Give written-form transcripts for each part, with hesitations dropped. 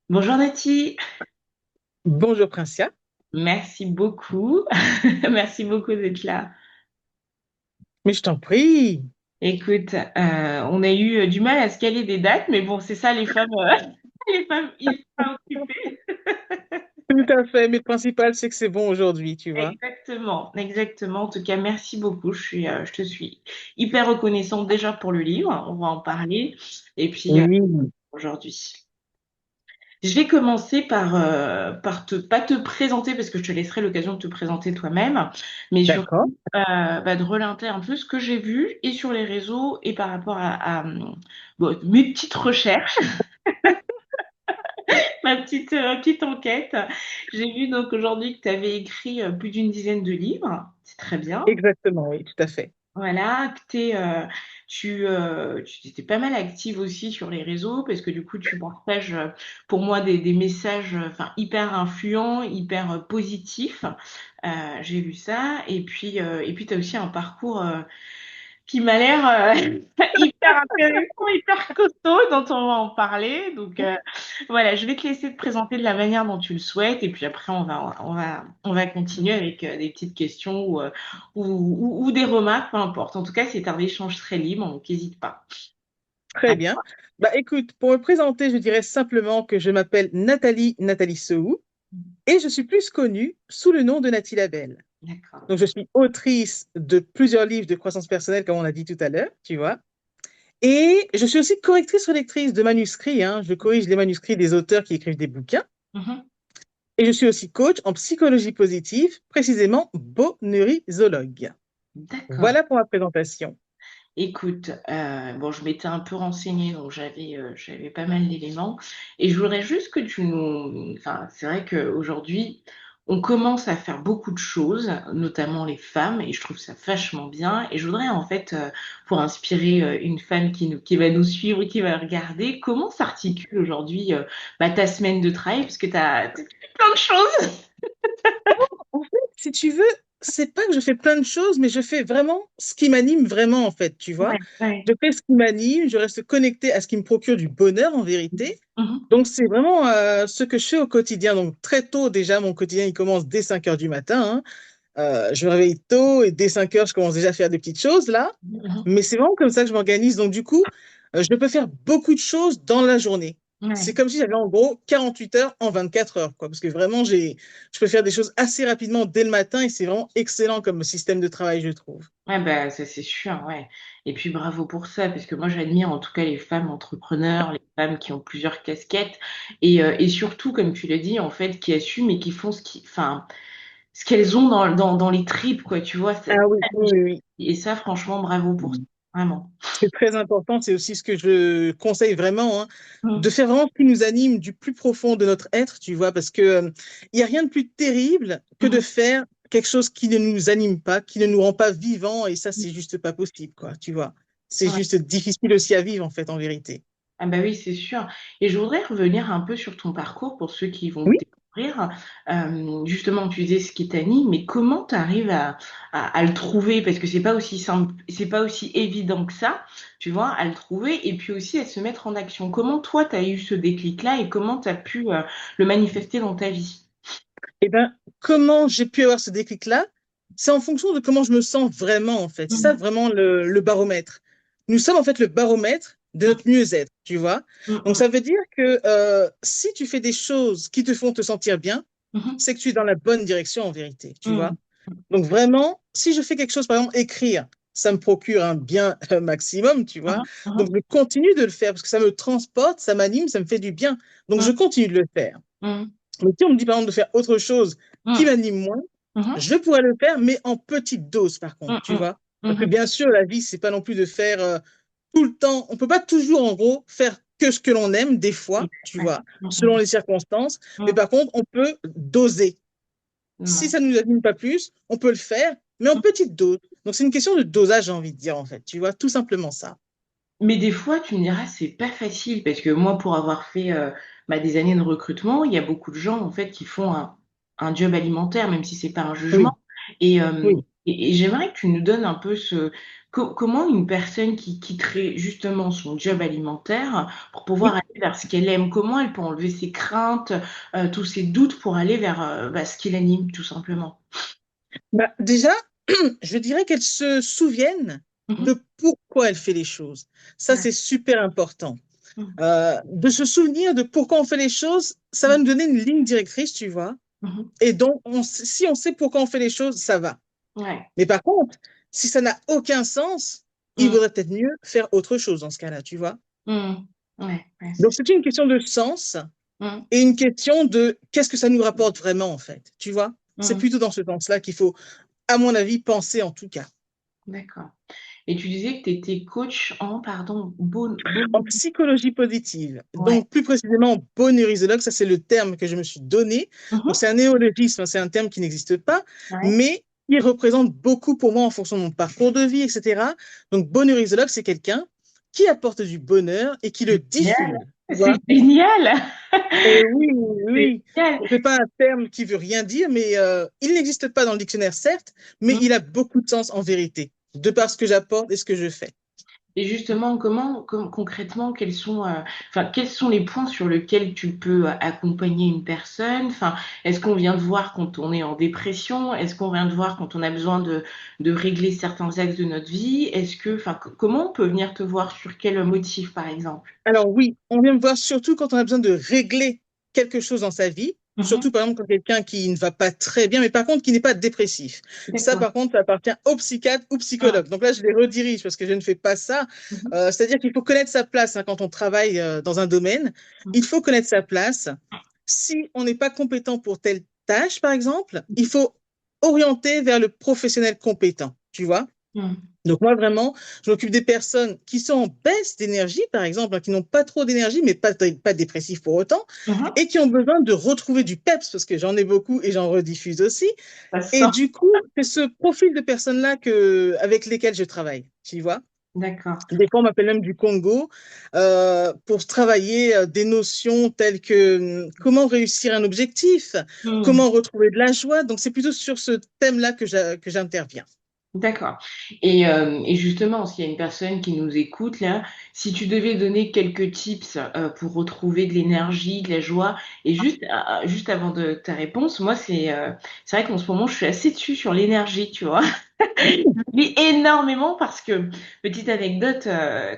Bonjour Nati, Bonjour Princia, merci beaucoup. Merci beaucoup d'être là. mais je t'en prie. Écoute, on a eu du mal à se caler des dates, mais bon, c'est ça les femmes, les femmes hyper occupées. Tout à fait, mais le principal, c'est que c'est bon aujourd'hui, tu vois. Exactement, exactement. En tout cas, merci beaucoup. Je te suis hyper reconnaissante déjà pour le livre. On va en parler. Et puis Oui, aujourd'hui. Je vais commencer par pas te présenter, parce que je te laisserai l'occasion de te présenter toi-même, mais surtout d'accord, de relater un peu ce que j'ai vu et sur les réseaux et par rapport bon, mes petites recherches, petite enquête. J'ai vu donc aujourd'hui que tu avais écrit plus d'une dizaine de livres. C'est très bien. exactement, oui, tout à fait. Voilà, tu étais pas mal active aussi sur les réseaux parce que du coup tu partages pour moi des messages enfin hyper influents, hyper positifs. J'ai vu ça et puis tu as aussi un parcours qui m'a l'air hyper intéressant, hyper costaud dont on va en parler. Donc voilà, je vais te laisser te présenter de la manière dont tu le souhaites et puis après on va continuer avec des petites questions ou des remarques, peu importe. En tout cas, c'est un échange très libre, donc n'hésite pas. Très bien. Bah écoute, pour me présenter, je dirais simplement que je m'appelle Nathalie Sehou et je suis plus connue sous le nom de Nathalie Labelle. D'accord. Donc je suis autrice de plusieurs livres de croissance personnelle, comme on a dit tout à l'heure, tu vois. Et je suis aussi correctrice-relectrice de manuscrits, hein. Je corrige les manuscrits des auteurs qui écrivent des bouquins. Mhm. Et je suis aussi coach en psychologie positive, précisément bonheurisologue. D'accord. Voilà pour ma présentation. Écoute, bon, je m'étais un peu renseignée, donc j'avais pas mal d'éléments. Et je voudrais juste que tu nous... Enfin, c'est vrai qu'aujourd'hui, on commence à faire beaucoup de choses, notamment les femmes, et je trouve ça vachement bien. Et je voudrais en fait, pour inspirer une femme qui va nous suivre, qui va regarder, comment s'articule aujourd'hui ta semaine de travail, parce que tu as plein de choses. En fait, si tu veux, c'est pas que je fais plein de choses, mais je fais vraiment ce qui m'anime vraiment, en fait, tu vois. Ouais, ouais. Je fais ce qui m'anime, je reste connectée à ce qui me procure du bonheur en vérité. Mhm. Donc, c'est vraiment ce que je fais au quotidien. Donc, très tôt, déjà, mon quotidien, il commence dès 5 heures du matin, hein. Je me réveille tôt et dès 5 heures, je commence déjà à faire des petites choses, là. Mhm. Mais c'est vraiment comme ça que je m'organise. Donc, du coup, je peux faire beaucoup de choses dans la journée. C'est Ouais. comme si j'avais en gros 48 heures en 24 heures, quoi. Parce que vraiment, je peux faire des choses assez rapidement dès le matin et c'est vraiment excellent comme système de travail, je trouve. Ouais, bah, ça c'est sûr, ouais. Et puis bravo pour ça, parce que moi j'admire en tout cas les femmes entrepreneurs, les femmes qui ont plusieurs casquettes, et surtout, comme tu l'as dit, en fait, qui assument et qui font enfin, ce qu'elles ont dans les tripes, quoi, tu vois. Ah oui, oui, oui, oui. Et ça, franchement, bravo pour ça, vraiment. C'est très important. C'est aussi ce que je conseille vraiment, hein, de Mm. faire vraiment ce qui nous anime du plus profond de notre être, tu vois, parce que, il y a rien de plus terrible que de Mhm. faire quelque chose qui ne nous anime pas, qui ne nous rend pas vivants, et ça, c'est juste pas possible, quoi, tu vois. C'est Ouais. juste difficile aussi à vivre, en fait, en vérité. Ah bah oui, c'est sûr. Et je voudrais revenir un peu sur ton parcours pour ceux qui vont Oui. te découvrir. Justement, tu disais ce qui t'anime, mais comment tu arrives à le trouver? Parce que c'est pas aussi simple, c'est pas aussi évident que ça, tu vois, à le trouver et puis aussi à se mettre en action. Comment toi, tu as eu ce déclic-là et comment tu as pu le manifester dans ta vie? Eh ben, comment j'ai pu avoir ce déclic-là? C'est en fonction de comment je me sens vraiment, en fait. C'est ça Mhm. vraiment le baromètre. Nous sommes en fait le baromètre de notre mieux-être, tu vois. Donc Mhm. ça veut dire que si tu fais des choses qui te font te sentir bien, Mhm. c'est que tu es dans la bonne direction en vérité, tu vois. Mhm. Donc vraiment, si je fais quelque chose, par exemple, écrire, ça me procure un bien maximum, tu vois. Mhm. Donc Mhm. je continue de le faire parce que ça me transporte, ça m'anime, ça me fait du bien. Donc je continue de le faire. Mhm. Mais si on me dit par exemple de faire autre chose qui Mhm. m'anime moins, Mhm. je pourrais le faire, mais en petite dose par contre, tu Mhm. vois. Parce que Mhm. bien sûr, la vie, c'est pas non plus de faire tout le temps. On peut pas toujours, en gros, faire que ce que l'on aime, des fois, Oui. tu Ouais. vois, selon Mhm. les circonstances. Mais Mhm. par contre, on peut doser. Si Ouais. ça ne nous anime pas plus, on peut le faire, mais en petite dose. Donc c'est une question de dosage, j'ai envie de dire, en fait. Tu vois, tout simplement ça. Mais des fois, tu me diras, c'est pas facile parce que moi, pour avoir fait des années de recrutement, il y a beaucoup de gens en fait qui font un job alimentaire, même si c'est pas un Oui, jugement. Et oui. Et j'aimerais que tu nous donnes un peu comment une personne qui quitterait justement son job alimentaire pour pouvoir Oui. aller vers ce qu'elle aime, comment elle peut enlever ses craintes, tous ses doutes pour aller vers bah, ce qui l'anime, tout simplement. Bah, déjà, je dirais qu'elle se souvienne Mhm. de pourquoi elle fait les choses. Ça, Ouais. c'est super important. Mhm. De se souvenir de pourquoi on fait les choses, ça va nous donner une ligne directrice, tu vois. Mhm. Et donc, si on sait pourquoi on fait les choses, ça va. Ouais. Mais par contre, si ça n'a aucun sens, il Mhm. vaudrait peut-être mieux faire autre chose dans ce cas-là, tu vois. Mhm. Ouais. Ouais, Donc, c'est une question de sens Mhm. et une question de qu'est-ce que ça nous rapporte vraiment, en fait, tu vois. C'est Mhm. plutôt dans ce sens-là qu'il faut, à mon avis, penser en tout cas. D'accord. Et tu disais que tu étais coach en, pardon, En psychologie positive, ouais. donc plus précisément bonheurisologue, ça c'est le terme que je me suis donné. Donc Mhm. c'est un néologisme, c'est un terme qui n'existe pas, Ouais. mais qui représente beaucoup pour moi en fonction de mon parcours de vie, etc. Donc bonheurisologue, c'est quelqu'un qui apporte du bonheur et qui le Génial. diffuse. Tu C'est vois. génial. Et oui, C'est oui. génial. C'est pas un terme qui veut rien dire, mais il n'existe pas dans le dictionnaire, certes, mais il a beaucoup de sens en vérité, de par ce que j'apporte et ce que je fais. Et justement, concrètement, enfin, quels sont les points sur lesquels tu peux accompagner une personne? Enfin, est-ce qu'on vient de voir quand on est en dépression? Est-ce qu'on vient de voir quand on a besoin de régler certains axes de notre vie? Enfin, comment on peut venir te voir sur quel motif, par exemple? Alors oui, on vient me voir surtout quand on a besoin de régler quelque chose dans sa vie, Mhm. surtout par exemple quand quelqu'un qui ne va pas très bien, mais par contre qui n'est pas dépressif. Ça, D'accord. par contre, ça appartient au psychiatre ou Ah. psychologue. Donc là, je les redirige parce que je ne fais pas ça. Mhm. C'est-à-dire qu'il faut connaître sa place hein, quand on travaille dans un domaine. Il faut connaître sa place. Si on n'est pas compétent pour telle tâche, par exemple, il faut orienter vers le professionnel compétent, tu vois. Mhm. Donc moi, vraiment, je m'occupe des personnes qui sont en baisse d'énergie, par exemple, hein, qui n'ont pas trop d'énergie, mais pas dépressifs pour autant, Mhm. et qui ont besoin de retrouver du peps, parce que j'en ai beaucoup et j'en rediffuse aussi. Ça se Et sent. du coup, c'est ce profil de personnes-là avec lesquelles je travaille, tu vois. D'accord. Des fois, on m'appelle même du Congo pour travailler des notions telles que comment réussir un objectif, Mhm. comment retrouver de la joie. Donc, c'est plutôt sur ce thème-là que j'interviens. D'accord. Et justement, s'il y a une personne qui nous écoute là, si tu devais donner quelques tips pour retrouver de l'énergie, de la joie, et juste avant de ta réponse, moi c'est vrai qu'en ce moment je suis assez dessus sur l'énergie, tu vois. Mmh. Mais énormément parce que, petite anecdote,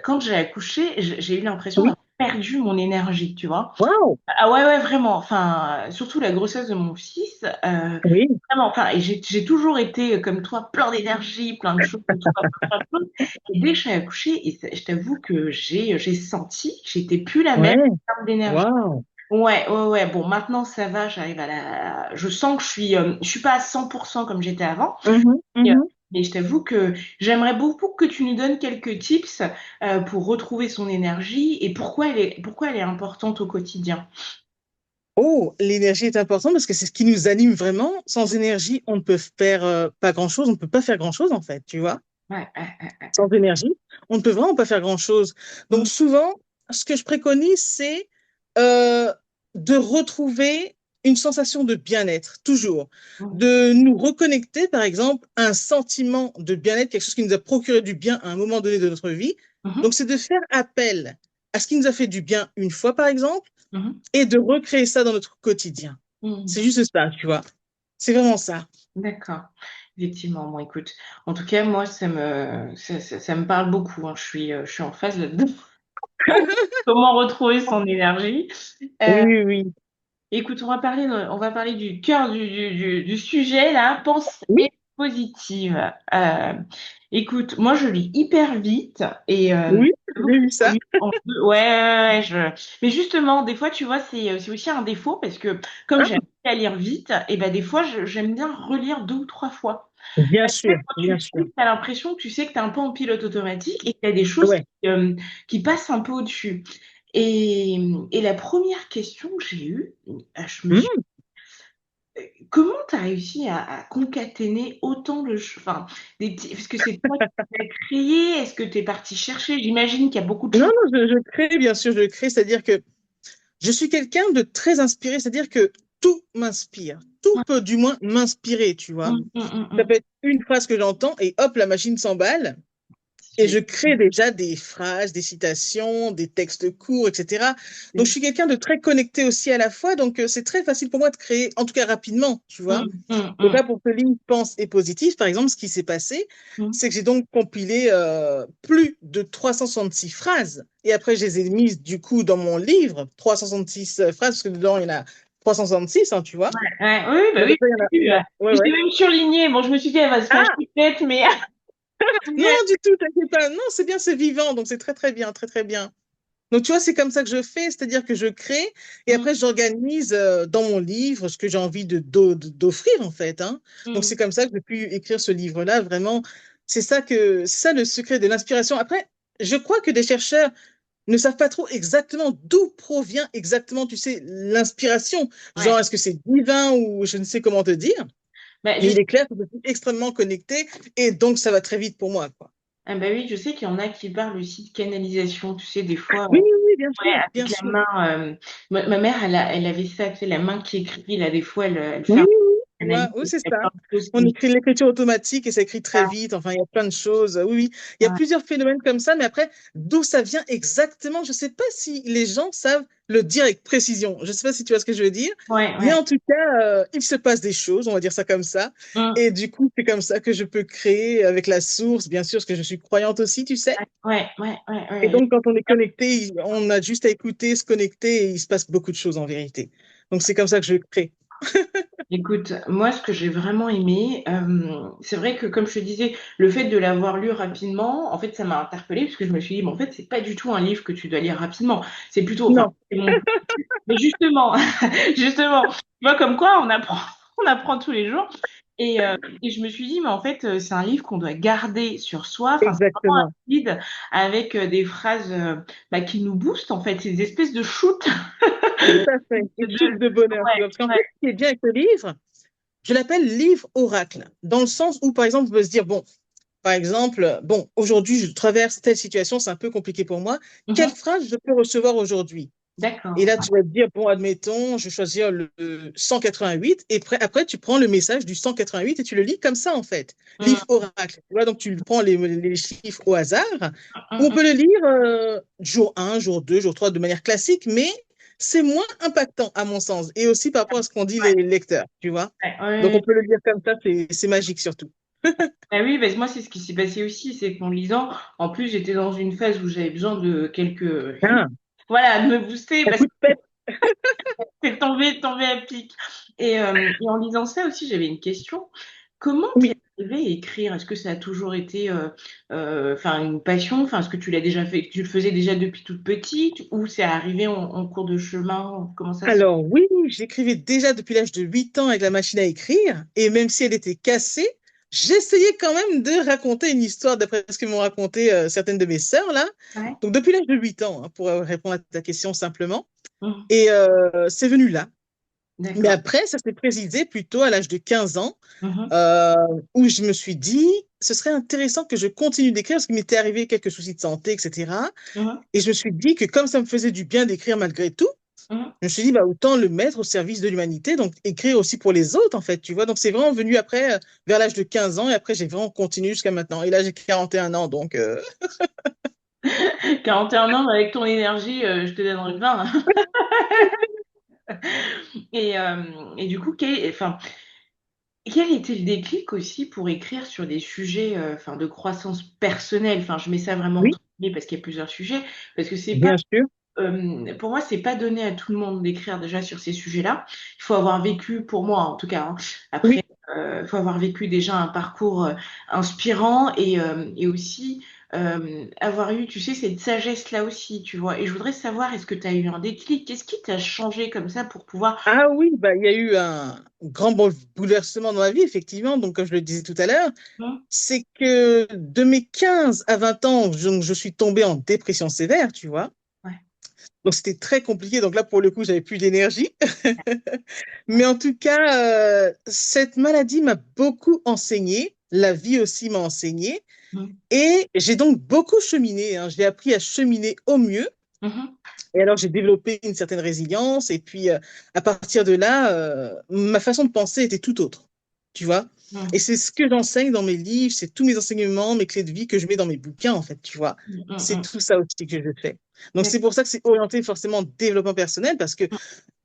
quand j'ai accouché, j'ai eu l'impression Oui, d'avoir perdu mon énergie, tu vois. waouh, Ah ouais, ouais, vraiment. Enfin, surtout la grossesse de mon fils. oui. Vraiment, enfin, et j'ai toujours été comme toi, plein d'énergie, plein de choses, et tout, plein de choses. Et dès que j'ai accouché, je t'avoue que j'ai senti que j'étais plus la même Ouais, en termes d'énergie. waouh. Ouais, ouais, ouais. Bon, maintenant ça va, je sens que je suis pas à 100% comme j'étais avant. Mhm, Et, euh, mhm. mais je t'avoue que j'aimerais beaucoup que tu nous donnes quelques tips pour retrouver son énergie et pourquoi elle est importante au quotidien. Oh, l'énergie est importante parce que c'est ce qui nous anime vraiment. Sans énergie, on ne peut faire pas grand-chose. On ne peut pas faire grand-chose, en fait, tu vois. Ouais, ouais, ouais, Sans énergie, on ne peut vraiment pas faire grand-chose. Donc, ouais. souvent, ce que je préconise, c'est euh, de retrouver une sensation de bien-être, toujours. Mm, De nous reconnecter, par exemple, à un sentiment de bien-être, quelque chose qui nous a procuré du bien à un moment donné de notre vie. mhm, Donc, c'est de faire appel à ce qui nous a fait du bien une fois, par exemple, mhm, et de recréer ça dans notre quotidien. C'est mm. juste ça, tu vois. C'est vraiment ça. D'accord. Effectivement, bon, écoute, en tout cas, moi, ça me parle beaucoup, hein. Je suis en phase là-dedans. Comment retrouver son énergie? Oui, Euh, oui, Écoute, on va parler du cœur du sujet, là, oui, pensée positive. Euh, Écoute, moi, je lis hyper vite et oui, j'avoue j'ai que vu ça. ouais, ouais, ouais, mais justement, des fois, tu vois, c'est aussi un défaut parce que comme Ah, j'aime bien lire vite, et ben des fois, j'aime bien relire 2 ou 3 fois. bien Parce que sûr, quand tu bien sûr. lis, tu as l'impression que tu sais que tu es un peu en pilote automatique et qu'il y a des choses Ouais. qui passent un peu au-dessus. Et la première question que j'ai eue, je me suis Hmm. comment tu as réussi à concaténer autant enfin, est-ce que c'est toi qui l'as créé? Est-ce que tu es parti chercher? J'imagine qu'il y a beaucoup de Non, choses. non, je crée, bien sûr, je crée, c'est-à-dire que je suis quelqu'un de très inspiré, c'est-à-dire que tout m'inspire. Tout peut du moins m'inspirer, tu vois. Ça peut être une phrase que j'entends et hop, la machine s'emballe. Et je crée déjà des phrases, des citations, des textes courts, etc. Donc, je suis quelqu'un de très connecté aussi à la fois. Donc, c'est très facile pour moi de créer, en tout cas rapidement, tu vois. Donc là, pour que Ligne pense et positif, par exemple, ce qui s'est passé, c'est que j'ai donc compilé plus de 366 phrases. Et après, je les ai mises, du coup, dans mon livre, 366 phrases, parce que dedans, il y en a 366, hein, tu vois. Oui, bah Donc, oui. après, il y en a, ouais, ouais, J'ai ouais. même surligné. Bon, je me suis dit, elle va se fâcher Ah, peut-être, mais. non, du tout, t'inquiète pas. Non, c'est bien, c'est vivant, donc c'est très, très bien, très, très bien. Donc, tu vois, c'est comme ça que je fais, c'est-à-dire que je crée et après, j'organise dans mon livre ce que j'ai envie d'offrir, en fait, hein. Donc, c'est comme ça que j'ai pu écrire ce livre-là. Vraiment, c'est ça le secret de l'inspiration. Après, je crois que des chercheurs ne savent pas trop exactement d'où provient exactement, tu sais, l'inspiration. Ouais. Genre, est-ce que c'est divin ou je ne sais comment te dire, Bah, mais il est clair que je suis extrêmement connectée et donc ça va très vite pour moi, quoi. ah bah oui, je sais qu'il y en a qui parlent aussi de canalisation, tu sais, des fois, Oui, oui, bien ouais, sûr, bien avec la sûr. main. Ma mère, elle avait ça, tu sais, la main qui écrit, là, des fois, elle fait Oui, un oui, tu vois, analyse, oui, il c'est y a ça. plein de choses On qui. écrit l'écriture automatique et ça écrit très vite. Enfin, il y a plein de choses. Oui, oui. Il y a Ouais, plusieurs phénomènes comme ça, mais après, d'où ça vient exactement, je ne sais pas si les gens savent le dire avec précision. Je ne sais pas si tu vois ce que je veux dire, ouais, mais ouais. en tout cas, il se passe des choses, on va dire ça comme ça. Hum, Et du coup, c'est comme ça que je peux créer avec la source, bien sûr, parce que je suis croyante aussi, tu sais. ouais, ouais, ouais, Et ouais. donc, quand on est connecté, on a juste à écouter, se connecter et il se passe beaucoup de choses en vérité. Donc, c'est comme ça que je crée. Écoute, moi, ce que j'ai vraiment aimé, c'est vrai que, comme je te disais, le fait de l'avoir lu rapidement, en fait, ça m'a interpellée, parce que je me suis dit, mais en fait, c'est pas du tout un livre que tu dois lire rapidement. C'est plutôt, enfin, Non, mais justement, justement, tu vois, comme quoi, on apprend tous les jours. Et je me suis dit, mais en fait, c'est un livre qu'on doit garder sur soi. Enfin, c'est vraiment un exactement. guide avec des phrases bah, qui nous boostent, en fait. C'est des espèces de shoot. Tout à fait. Une De... chute de bonheur, tu Ouais, vois. Parce qu'en ouais. fait, ce qui est bien avec le livre, je l'appelle livre oracle, dans le sens où, par exemple, on peut se dire, bon, par exemple, bon, aujourd'hui, je traverse telle situation, c'est un peu compliqué pour moi. Quelle Mhm. phrase je peux recevoir aujourd'hui? Et D'accord. là, tu vas te dire, bon, admettons, je vais choisir le 188, et après, tu prends le message du 188 et tu le lis comme ça, en fait. Livre Mhm. oracle. Tu vois, donc tu prends les chiffres au hasard, ou on Mhm. peut le lire jour 1, jour 2, jour 3 de manière classique, mais c'est moins impactant, à mon sens, et aussi par rapport à ce qu'ont dit les lecteurs, tu vois. Ouais, Donc, on ouais. peut le lire comme ça, c'est magique surtout. Ah oui, parce que moi, c'est ce qui s'est passé aussi, c'est qu'en lisant, en plus, j'étais dans une phase où j'avais besoin de quelques, Ah, voilà, de me booster un parce coup que de pep. c'est tombé à pic. Et en lisant ça aussi, j'avais une question. Comment t'es Oui. arrivé à écrire? Est-ce que ça a toujours été, enfin, une passion? Enfin, est-ce que tu l'as déjà fait, tu le faisais déjà depuis toute petite ou c'est arrivé en cours de chemin? Comment ça se... Alors oui, j'écrivais déjà depuis l'âge de 8 ans avec la machine à écrire, et même si elle était cassée, j'essayais quand même de raconter une histoire d'après ce que m'ont raconté certaines de mes sœurs là. Ouais. Donc depuis l'âge de 8 ans, hein, pour répondre à ta question simplement. Mhm. Et c'est venu là. Mais D'accord. après, ça s'est précisé plutôt à l'âge de 15 ans, Mhm. euh, où je me suis dit, ce serait intéressant que je continue d'écrire, parce qu'il m'était arrivé quelques soucis de santé, etc. Mhm. Et je me suis dit que comme ça me faisait du bien d'écrire malgré tout, Mhm. je me suis dit, bah, autant le mettre au service de l'humanité, donc écrire aussi pour les autres, en fait, tu vois. Donc, c'est vraiment venu après, vers l'âge de 15 ans, et après, j'ai vraiment continué jusqu'à maintenant. Et là, j'ai 41 ans, donc 41 ans, avec ton énergie, je te donnerai 20. Et du coup, enfin, quel était le déclic aussi pour écrire sur des sujets enfin, de croissance personnelle? Enfin, je mets ça vraiment oui, entre guillemets parce qu'il y a plusieurs sujets, parce que c'est pas, bien sûr. pour moi, c'est pas donné à tout le monde d'écrire déjà sur ces sujets-là. Il faut avoir vécu, pour moi en tout cas, hein. Après, Oui. il faut avoir vécu déjà un parcours inspirant et aussi avoir eu, tu sais, cette sagesse-là aussi, tu vois. Et je voudrais savoir, est-ce que tu as eu un déclic? Qu'est-ce qui t'a changé comme ça pour pouvoir... Ah oui, bah, il y a eu un grand bouleversement dans ma vie, effectivement. Donc, comme je le disais tout à l'heure, Hum, c'est que de mes 15 à 20 ans, je suis tombée en dépression sévère, tu vois. ouais. Donc, c'était très compliqué. Donc là, pour le coup, j'avais plus d'énergie. Mais en tout cas, cette maladie m'a beaucoup enseigné. La vie aussi m'a enseigné. Hum, Et j'ai donc beaucoup cheminé, hein. J'ai appris à cheminer au mieux. mhm. Et alors, j'ai développé une certaine résilience. Et puis, à partir de là, ma façon de penser était tout autre. Tu vois? Et mm, c'est ce que j'enseigne dans mes livres, c'est tous mes enseignements, mes clés de vie que je mets dans mes bouquins, en fait. Tu vois? mm, C'est mm. tout ça aussi que je fais. Donc, D'accord. c'est pour ça que c'est orienté forcément développement personnel, parce que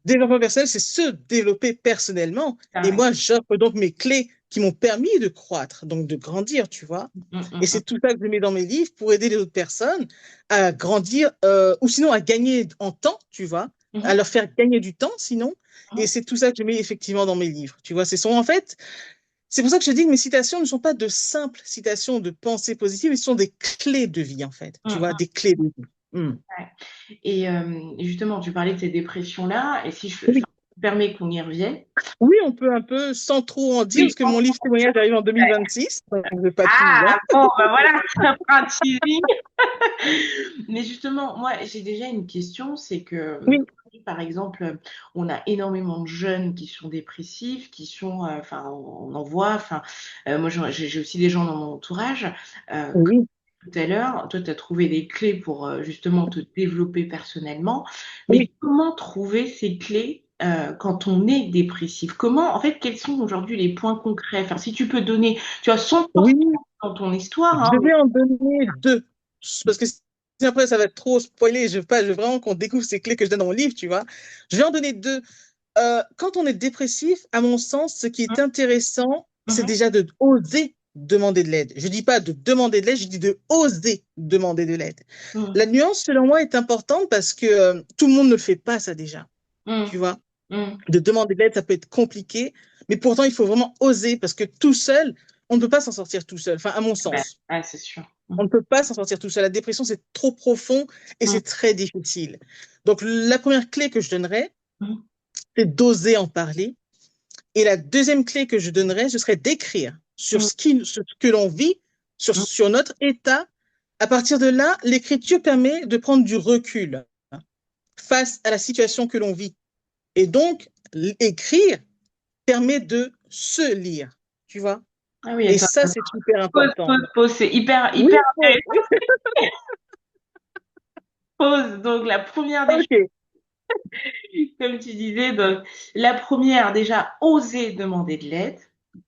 développement personnel, c'est se développer personnellement. Ah Et ouais. moi, j'offre donc mes clés qui m'ont permis de croître, donc de grandir, tu vois. Mm, Et mm, c'est mm, tout ça que je mets dans mes livres pour aider les autres personnes à grandir ou sinon à gagner en temps, tu vois, à mhm, leur faire gagner du temps sinon. Et mhm. c'est tout ça que je mets effectivement dans mes livres, tu vois. En fait, c'est pour ça que je dis que mes citations ne sont pas de simples citations de pensées positives, mais ce sont des clés de vie, en fait, Mm, tu vois, mm. des clés de vie. Hmm. Ouais. Et justement, tu parlais de ces dépressions-là, et si je Oui. me permets qu'on y revienne. Oui, on peut un peu, sans trop en dire, Oui. parce que mon livre témoignage arrive en 2026, donc je ne vais pas tout dire. Ah, bon, ben voilà, ça fera un teasing. Mais justement, moi, j'ai déjà une question, c'est que, Oui, par exemple, on a énormément de jeunes qui sont dépressifs, qui sont, enfin, on en voit, enfin, moi, j'ai aussi des gens dans mon entourage. Comme oui, tout à l'heure, toi, tu as trouvé des clés pour justement te développer personnellement, mais oui, comment trouver ces clés quand on est dépressif? Comment, en fait, quels sont aujourd'hui les points concrets? Enfin, si tu peux donner, tu vois, sans oui. forcément dans ton histoire, hein, Je mais vais en donner deux, parce que si après ça va être trop spoilé, je veux vraiment qu'on découvre ces clés que je donne dans mon livre, tu vois. Je vais en donner deux. Quand on est dépressif, à mon sens, ce qui est intéressant, c'est Mhm, déjà de oser demander de l'aide. Je dis pas de demander de l'aide, je dis de oser demander de l'aide. mhm, La nuance, selon moi, est importante parce que tout le monde ne le fait pas, ça déjà. Tu mhm, vois, mhm. de demander de l'aide, ça peut être compliqué, mais pourtant, il faut vraiment oser parce que tout seul, on ne peut pas s'en sortir tout seul, enfin, à mon Ben, sens. ouais, c'est sûr. On ne peut pas s'en sortir tout seul. La dépression, c'est trop profond et Mhm, c'est très difficile. Donc, la première clé que je donnerais, mhm, c'est d'oser en parler. Et la deuxième clé que je donnerais, ce serait d'écrire mhm, sur ce que l'on vit, mhm, sur notre état. À partir de là, l'écriture permet de prendre du recul face à la situation que l'on vit. Et donc, écrire permet de se lire, tu vois. ah oui, Et attends, ça, c'est super pause, important. pause, pause, c'est hyper, Oui, hyper pause. intéressant. Pause. Donc, la première des choses, OK. comme tu disais, donc, la première, déjà, oser demander de l'aide.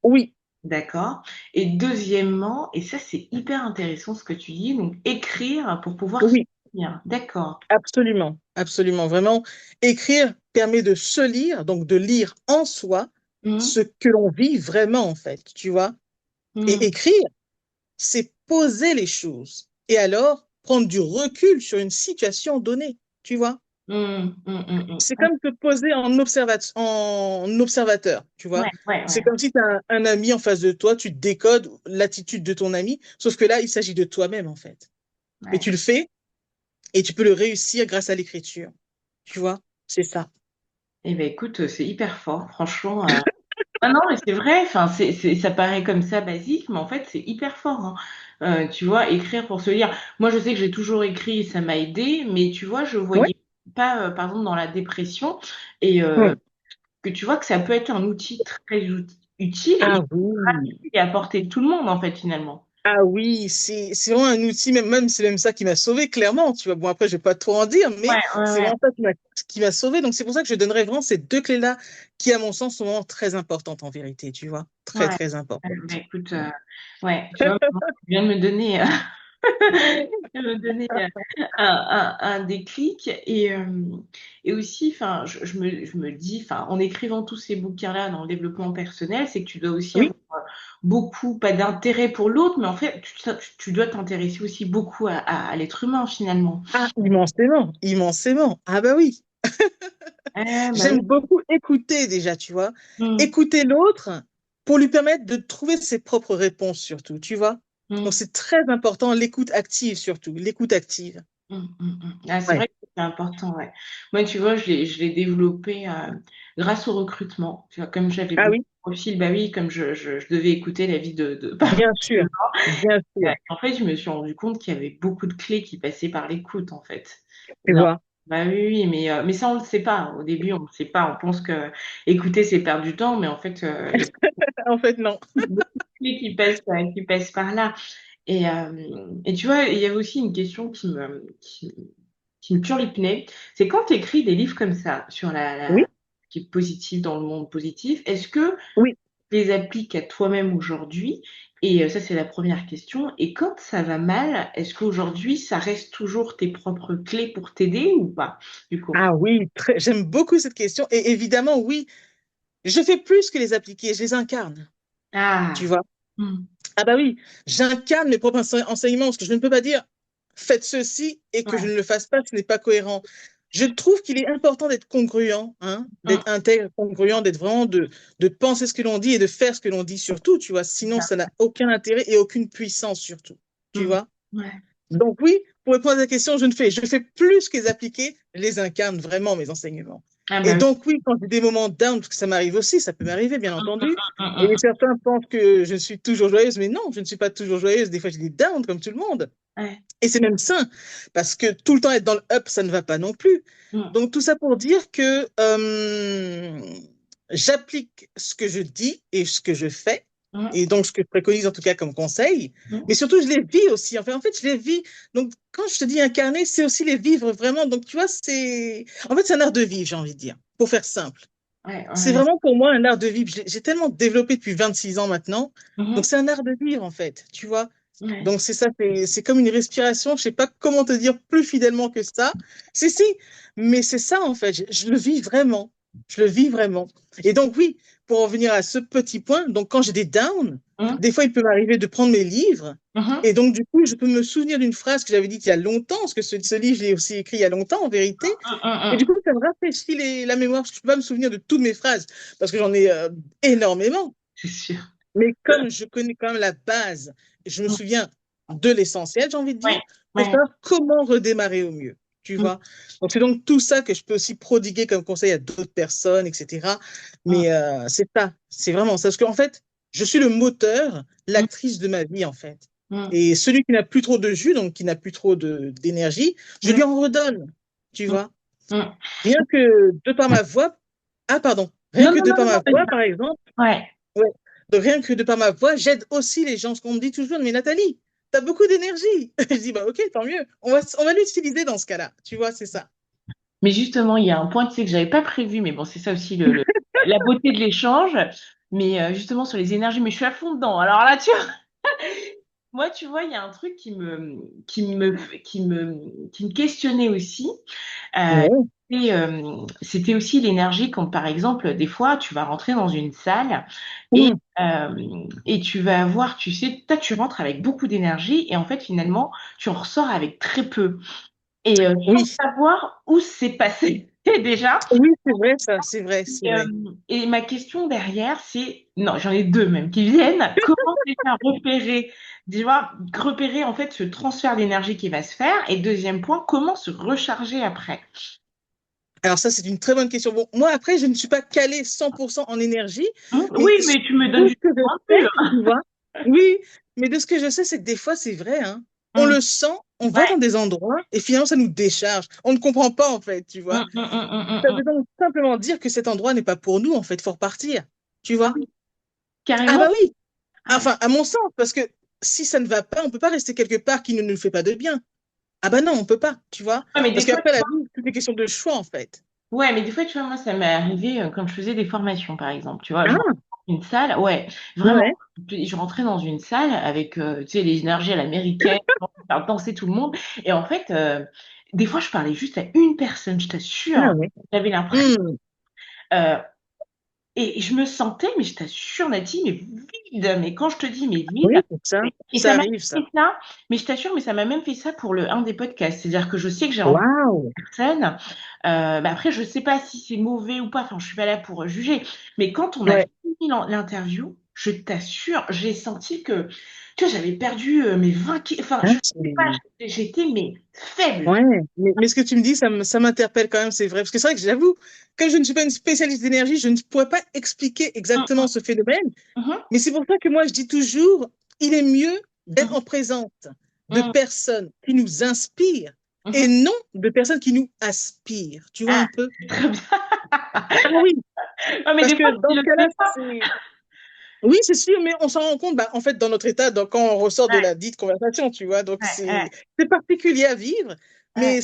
Oui, D'accord. Et deuxièmement, et ça, c'est hyper intéressant ce que tu dis, donc écrire pour pouvoir se oui. lire. D'accord. Absolument, absolument. Vraiment, écrire permet de se lire, donc de lire en soi Mhm, ce que l'on vit vraiment, en fait, tu vois. Et mhm, écrire, c'est poser les choses. Et alors, prendre du recul sur une situation donnée, tu vois. mhm, mhm, mhm, C'est mhm. comme te poser en observateur, tu vois. Ouais, ouais, C'est ouais, comme si tu as un ami en face de toi, tu décodes l'attitude de ton ami, sauf que là, il s'agit de toi-même, en fait. Et ouais. tu le fais, et tu peux le réussir grâce à l'écriture. Tu vois, c'est ça. Eh ben écoute, c'est hyper fort, franchement. Ah non, mais c'est vrai, enfin, ça paraît comme ça basique, mais en fait, c'est hyper fort, hein. Tu vois, écrire pour se lire. Moi, je sais que j'ai toujours écrit, ça m'a aidé, mais tu vois, je Ouais. voyais pas, par exemple, dans la dépression, et Hmm. que tu vois que ça peut être un outil très utile Ah et oui. pratique et à portée de tout le monde, en fait, finalement. Ah oui, c'est vraiment un outil, c'est même ça qui m'a sauvé, clairement. Tu vois, bon, après, je vais pas trop en dire, mais Ouais, ouais, c'est ouais. vraiment ça qui m'a sauvé. Donc, c'est pour ça que je donnerais vraiment ces deux clés-là, qui, à mon sens, sont vraiment très importantes en vérité, tu vois. Très, Ouais. très importantes. Bah, écoute, ouais, tu vois, tu viens de me donner, de me donner un déclic et aussi, enfin, je me dis, enfin, en écrivant tous ces bouquins-là dans le développement personnel, c'est que tu dois aussi Oui. avoir beaucoup, pas d'intérêt pour l'autre, mais en fait, tu dois t'intéresser aussi beaucoup à l'être humain finalement. Ah, immensément, immensément. Ah bah oui. Ah, bah J'aime oui. beaucoup écouter déjà, tu vois. Mm, Écouter l'autre pour lui permettre de trouver ses propres réponses surtout, tu vois. Donc mm, c'est très important, l'écoute active surtout, l'écoute active. Ah, c'est Ouais. vrai que c'est important, ouais. Moi, tu vois, je l'ai développé grâce au recrutement. Tu vois, comme j'avais Ah beaucoup oui, de profils, bah oui, comme je devais écouter la vie de pas mal bien de sûr, gens. bien sûr. En fait, je me suis rendu compte qu'il y avait beaucoup de clés qui passaient par l'écoute, en fait. Tu Non. vois. Bah oui, oui, mais ça, on le sait pas. Au début, on ne sait pas. On pense que écouter, c'est perdre du temps, mais en fait, il y a En fait, non. beaucoup de clés qui passent par là. Et tu vois, il y avait aussi une question qui me turlupinait, c'est quand tu écris des livres comme ça, sur Oui, qui est positif dans le monde positif, est-ce que oui. tu les appliques à toi-même aujourd'hui? Et ça, c'est la première question. Et quand ça va mal, est-ce qu'aujourd'hui, ça reste toujours tes propres clés pour t'aider ou pas, du coup? Ah oui, j'aime beaucoup cette question. Et évidemment, oui, je fais plus que les appliquer, je les incarne, tu Ah, vois. hmm, Ah bah oui, j'incarne mes propres enseignements, parce que je ne peux pas dire faites ceci et que je ouais, ne le fasse pas, ce n'est pas cohérent. Je trouve qu'il est important d'être congruent, hein, hmm, d'être intègre, congruent, d'être vraiment de penser ce que l'on dit et de faire ce que l'on dit surtout, tu vois. c'est Sinon, ça. ça n'a aucun intérêt et aucune puissance surtout, tu Hmm, vois. ouais. Donc oui, pour répondre à ta question, je fais plus que les appliquer, je les incarne vraiment, mes enseignements. Ah Et bah oui. donc oui, quand j'ai des moments down, parce que ça m'arrive aussi, ça peut m'arriver, bien entendu, Hmm, hmm, et hmm. certains pensent que je suis toujours joyeuse, mais non, je ne suis pas toujours joyeuse, des fois j'ai des downs comme tout le monde. Ouais. Et c'est même sain, parce que tout le temps être dans le up, ça ne va pas non plus. Hmm, Donc tout ça pour dire que j'applique ce que je dis et ce que je fais, hmm, et donc ce que je préconise en tout cas comme conseil, hmm. mais surtout je les vis aussi. En fait, je les vis. Donc quand je te dis incarner, c'est aussi les vivre vraiment. Donc tu vois, c'est un art de vivre, j'ai envie de dire, pour faire simple. Ouais, C'est ouais. vraiment pour moi un art de vivre. J'ai tellement développé depuis 26 ans maintenant. Donc Mhm, c'est un art de vivre en fait, tu vois. ouais. Donc c'est ça, c'est comme une respiration. Je sais pas comment te dire plus fidèlement que ça. Si, mais c'est ça en fait. Je le vis vraiment. Je le vis vraiment. Et donc oui, pour en venir à ce petit point, donc quand j'ai des downs, Mhm, des fois il peut m'arriver de prendre mes livres. mhm, Et donc, du coup, je peux me souvenir d'une phrase que j'avais dite il y a longtemps, parce que ce livre, je l'ai aussi écrit il y a longtemps, en vérité. Et du coup, ça me rafraîchit la mémoire, parce que je peux pas me souvenir de toutes mes phrases, parce que j'en ai énormément. c'est sûr. Mais comme je connais quand même la base, je me Mhm, souviens de l'essentiel, j'ai envie de dire, ouais, pour ouais. savoir comment redémarrer au mieux, tu Mhm, vois. Donc, c'est donc tout ça que je peux aussi prodiguer comme conseil à d'autres personnes, etc. mhm, Mais c'est ça, c'est vraiment ça. Parce qu'en fait, je suis le moteur, mhm, l'actrice de ma vie, en fait. mhm, Et celui qui n'a plus trop de jus, donc qui n'a plus trop d'énergie, je mhm, lui en redonne, tu mhm, vois. mhm. Rien que de par ma voix, ah pardon, rien Non, que non, de non, par non, ma vas-y. voix, par exemple, Ouais. ouais. Donc, rien que de par ma voix, j'aide aussi les gens. Parce qu'on me dit toujours, mais Nathalie, tu as beaucoup d'énergie. Je dis, bah ok, tant mieux. On va l'utiliser dans ce cas-là. Tu vois, c'est ça. Mais justement, il y a un point, tu sais, que j'avais pas prévu, mais bon, c'est ça aussi la beauté de l'échange. Mais justement, sur les énergies, mais je suis à fond dedans. Alors là, tu vois, moi, tu vois, il y a un truc qui me questionnait aussi. Euh, Ouais. c'était aussi l'énergie quand, par exemple, des fois, tu vas rentrer dans une salle et, Mm. et tu vas avoir, tu sais, toi, tu rentres avec beaucoup d'énergie et en fait, finalement, tu en ressors avec très peu. Et sans Oui, savoir où c'est passé déjà. oui, c'est vrai, ça, c'est vrai, c'est Et, vrai. et ma question derrière, c'est, non, j'en ai deux même qui viennent. Comment déjà repérer, repérer en fait ce transfert d'énergie qui va se faire? Et deuxième point, comment se recharger après? Alors ça, c'est une très bonne question. Bon, moi, après, je ne suis pas calée 100% en énergie, Oui, mais mais tu me donnes tout juste ce que un je point de vue. sais, tu vois, oui, mais de ce que je sais, c'est que des fois, c'est vrai, hein. On Hum, le sent, on va ouais. dans des endroits et finalement, ça nous décharge. On ne comprend pas, en fait, tu vois. Ça veut donc simplement dire que cet endroit n'est pas pour nous, en fait, faut repartir, tu Ah vois. oui, Ah carrément. bah oui, Ouais. enfin, à mon sens, parce que si ça ne va pas, on peut pas rester quelque part qui ne nous fait pas de bien. Ah bah non, on peut pas, tu vois. Ouais, mais Parce des fois, qu'après la vie, c'est une question de choix, en fait. ouais, mais des fois, tu vois, moi, ça m'est arrivé quand je faisais des formations, par exemple. Tu vois, je rentrais Ah, dans une salle, ouais, vraiment. ouais. Je rentrais dans une salle avec, tu sais, les énergies à l'américaine, faire danser tout le monde. Et en fait, des fois, je parlais juste à une personne, je Ah t'assure. ouais. J'avais l'impression. Hmm. euh, et je me sentais, mais je t'assure, Nati, mais vide. Mais quand je te dis, mais Oui, vide. c'est ça. Et Ça ça m'a arrive, ça. fait ça, mais je t'assure, mais ça m'a même fait ça pour un des podcasts. C'est-à-dire que je sais que j'ai rencontré Waouh. personne. Bah après, je sais pas si c'est mauvais ou pas. Enfin, je suis pas là pour juger. Mais quand on a Ouais. fini l'interview, je t'assure, j'ai senti que, tu vois, j'avais perdu mes 20 kilos. Enfin, je Hein, sais pas, j'étais mais faible. ouais. Mais ce que tu me dis, ça m'interpelle quand même, c'est vrai. Parce que c'est vrai que j'avoue, comme je ne suis pas une spécialiste d'énergie, je ne pourrais pas expliquer Hum, exactement ce phénomène. hum, Mais c'est pour ça que moi, je dis toujours, il est mieux d'être hum, en présence de hum, personnes qui nous inspirent et hum. non de personnes qui nous aspirent. Tu vois Ah, un peu? c'est très bien. Ah oui, Ah, mais parce des fois, que tu dans le ce cas-là, fais pas. c'est... Oui, c'est sûr, mais on s'en rend compte, bah, en fait, dans notre état, quand on ressort de Ouais, la dite conversation, tu vois. Donc, ouais, c'est ouais. c'est particulier à vivre, Ouais. Mais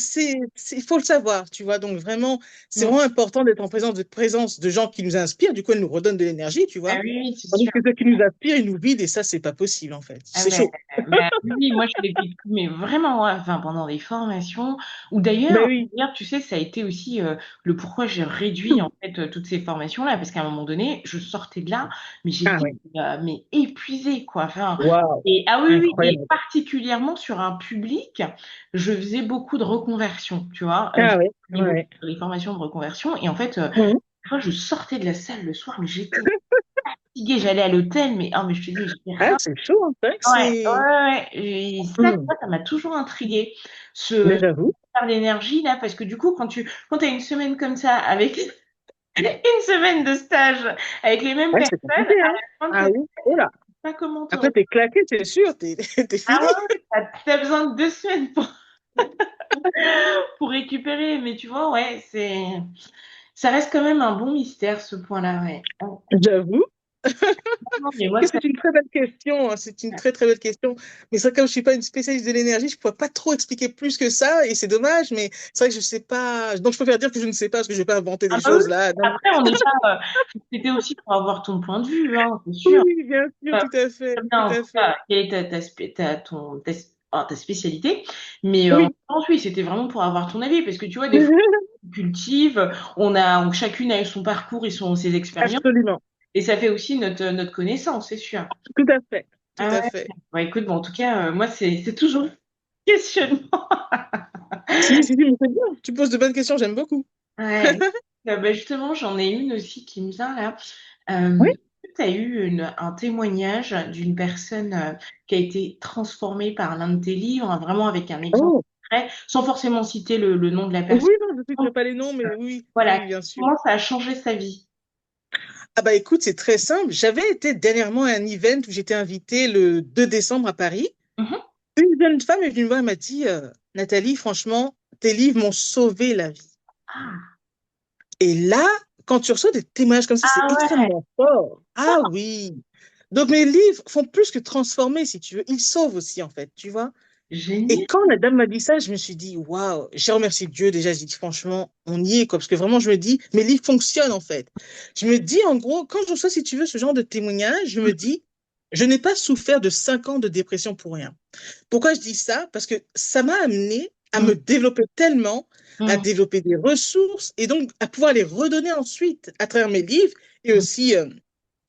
il faut le savoir, tu vois. Donc vraiment, c'est Mm. vraiment important d'être en présence de gens qui nous inspirent. Du coup, elles nous redonnent de l'énergie, tu Ah vois. oui, oui, c'est Tandis sûr. que ceux qui nous aspirent, ils nous vident et ça, c'est pas possible, en fait. Ah C'est chaud. bah oui, moi je l'ai vécu, mais vraiment, ouais, enfin, pendant des formations, ou Ben oui. d'ailleurs, tu sais, ça a été aussi le pourquoi j'ai réduit en fait toutes ces formations-là, parce qu'à un moment donné, je sortais de là, mais Ah j'étais oui. mais épuisée, quoi. Enfin, Waouh. et ah oui, oui, et Incroyable. particulièrement sur un public, je faisais beaucoup de reconversion, tu vois, Ah oui. au niveau Ouais. des formations de reconversion, et en fait, Mhm. des fois, je sortais de la salle le soir, mais j'étais fatiguée, j'allais à l'hôtel, mais, oh, mais je te dis, mais j'étais Ah, c'est chaud, en fait. ouais, ouais, C'est. ouais. Et ça, tu Mhm. vois, ça m'a toujours intriguée. Mais Ce j'avoue. faire d'énergie là, parce que du coup, quand tu as une semaine comme ça, avec une semaine de stage, avec les mêmes Ouais, c'est personnes, compliqué, à hein. la fin de Ah cette oui. Oh là. pas comment te Après, t'es claqué, c'est sûr. T'es ah fini. ouais, t'as besoin de 2 semaines pour récupérer, mais tu vois, ouais, ça reste quand même un bon mystère ce point-là, ouais. Oh, J'avoue. non, mais moi, Que ça, c'est une très belle question, hein. C'est une très très belle question. Mais c'est vrai que comme je suis pas une spécialiste de l'énergie, je pourrais pas trop expliquer plus que ça et c'est dommage. Mais c'est vrai que je sais pas. Donc je préfère dire que je ne sais pas parce que je vais pas inventer ah des bah oui, choses là. Non. après, on n'est pas, c'était aussi pour avoir ton point de vue, hein, c'est sûr. Oui, bien sûr, tout à fait, Très bien, tout en à tout fait. cas, quelle est ta spécialité? Mais Oui. oui, c'était vraiment pour avoir ton avis, parce que tu vois, des fois, on cultive, chacune a son parcours et ses expériences, Absolument. et ça fait aussi notre connaissance, c'est sûr. Tout à fait. Tout Ah à ouais. fait. Bon, écoute, bon, en tout cas, moi, c'est toujours un questionnement. Si, mais c'est bien. Tu poses de bonnes questions, j'aime beaucoup. Ouais. Bah, justement, j'en ai une aussi qui me vient là. Oui. Tu as eu un témoignage d'une personne qui a été transformée par l'un de tes livres, hein, vraiment avec un exemple Oh. concret, sans forcément citer le nom de la personne. Oui, non, je ne citerai pas les noms, mais oui, oui, Voilà, oui, bien sûr. comment ça a changé sa vie? Ah bah écoute, c'est très simple. J'avais été dernièrement à un event où j'étais invitée le 2 décembre à Paris. Mhm. Une jeune femme est venue me voir et m'a dit, Nathalie, franchement, tes livres m'ont sauvé la vie. Ah, Et là, quand tu reçois des témoignages comme ça, c'est ah ouais, extrêmement fort. Ah oui. Donc mes livres font plus que transformer, si tu veux. Ils sauvent aussi, en fait, tu vois. Et génial. quand la dame m'a dit ça, je me suis dit, waouh, j'ai remercié Dieu déjà. J'ai dit, franchement, on y est, quoi. Parce que vraiment, je me dis, mes livres fonctionnent, en fait. Je me dis, en gros, quand je reçois, si tu veux, ce genre de témoignage, je me dis, je n'ai pas souffert de 5 ans de dépression pour rien. Pourquoi je dis ça? Parce que ça m'a amené à Mm, me développer tellement, à mm, développer des ressources et donc à pouvoir les redonner ensuite à travers mes livres et mm, aussi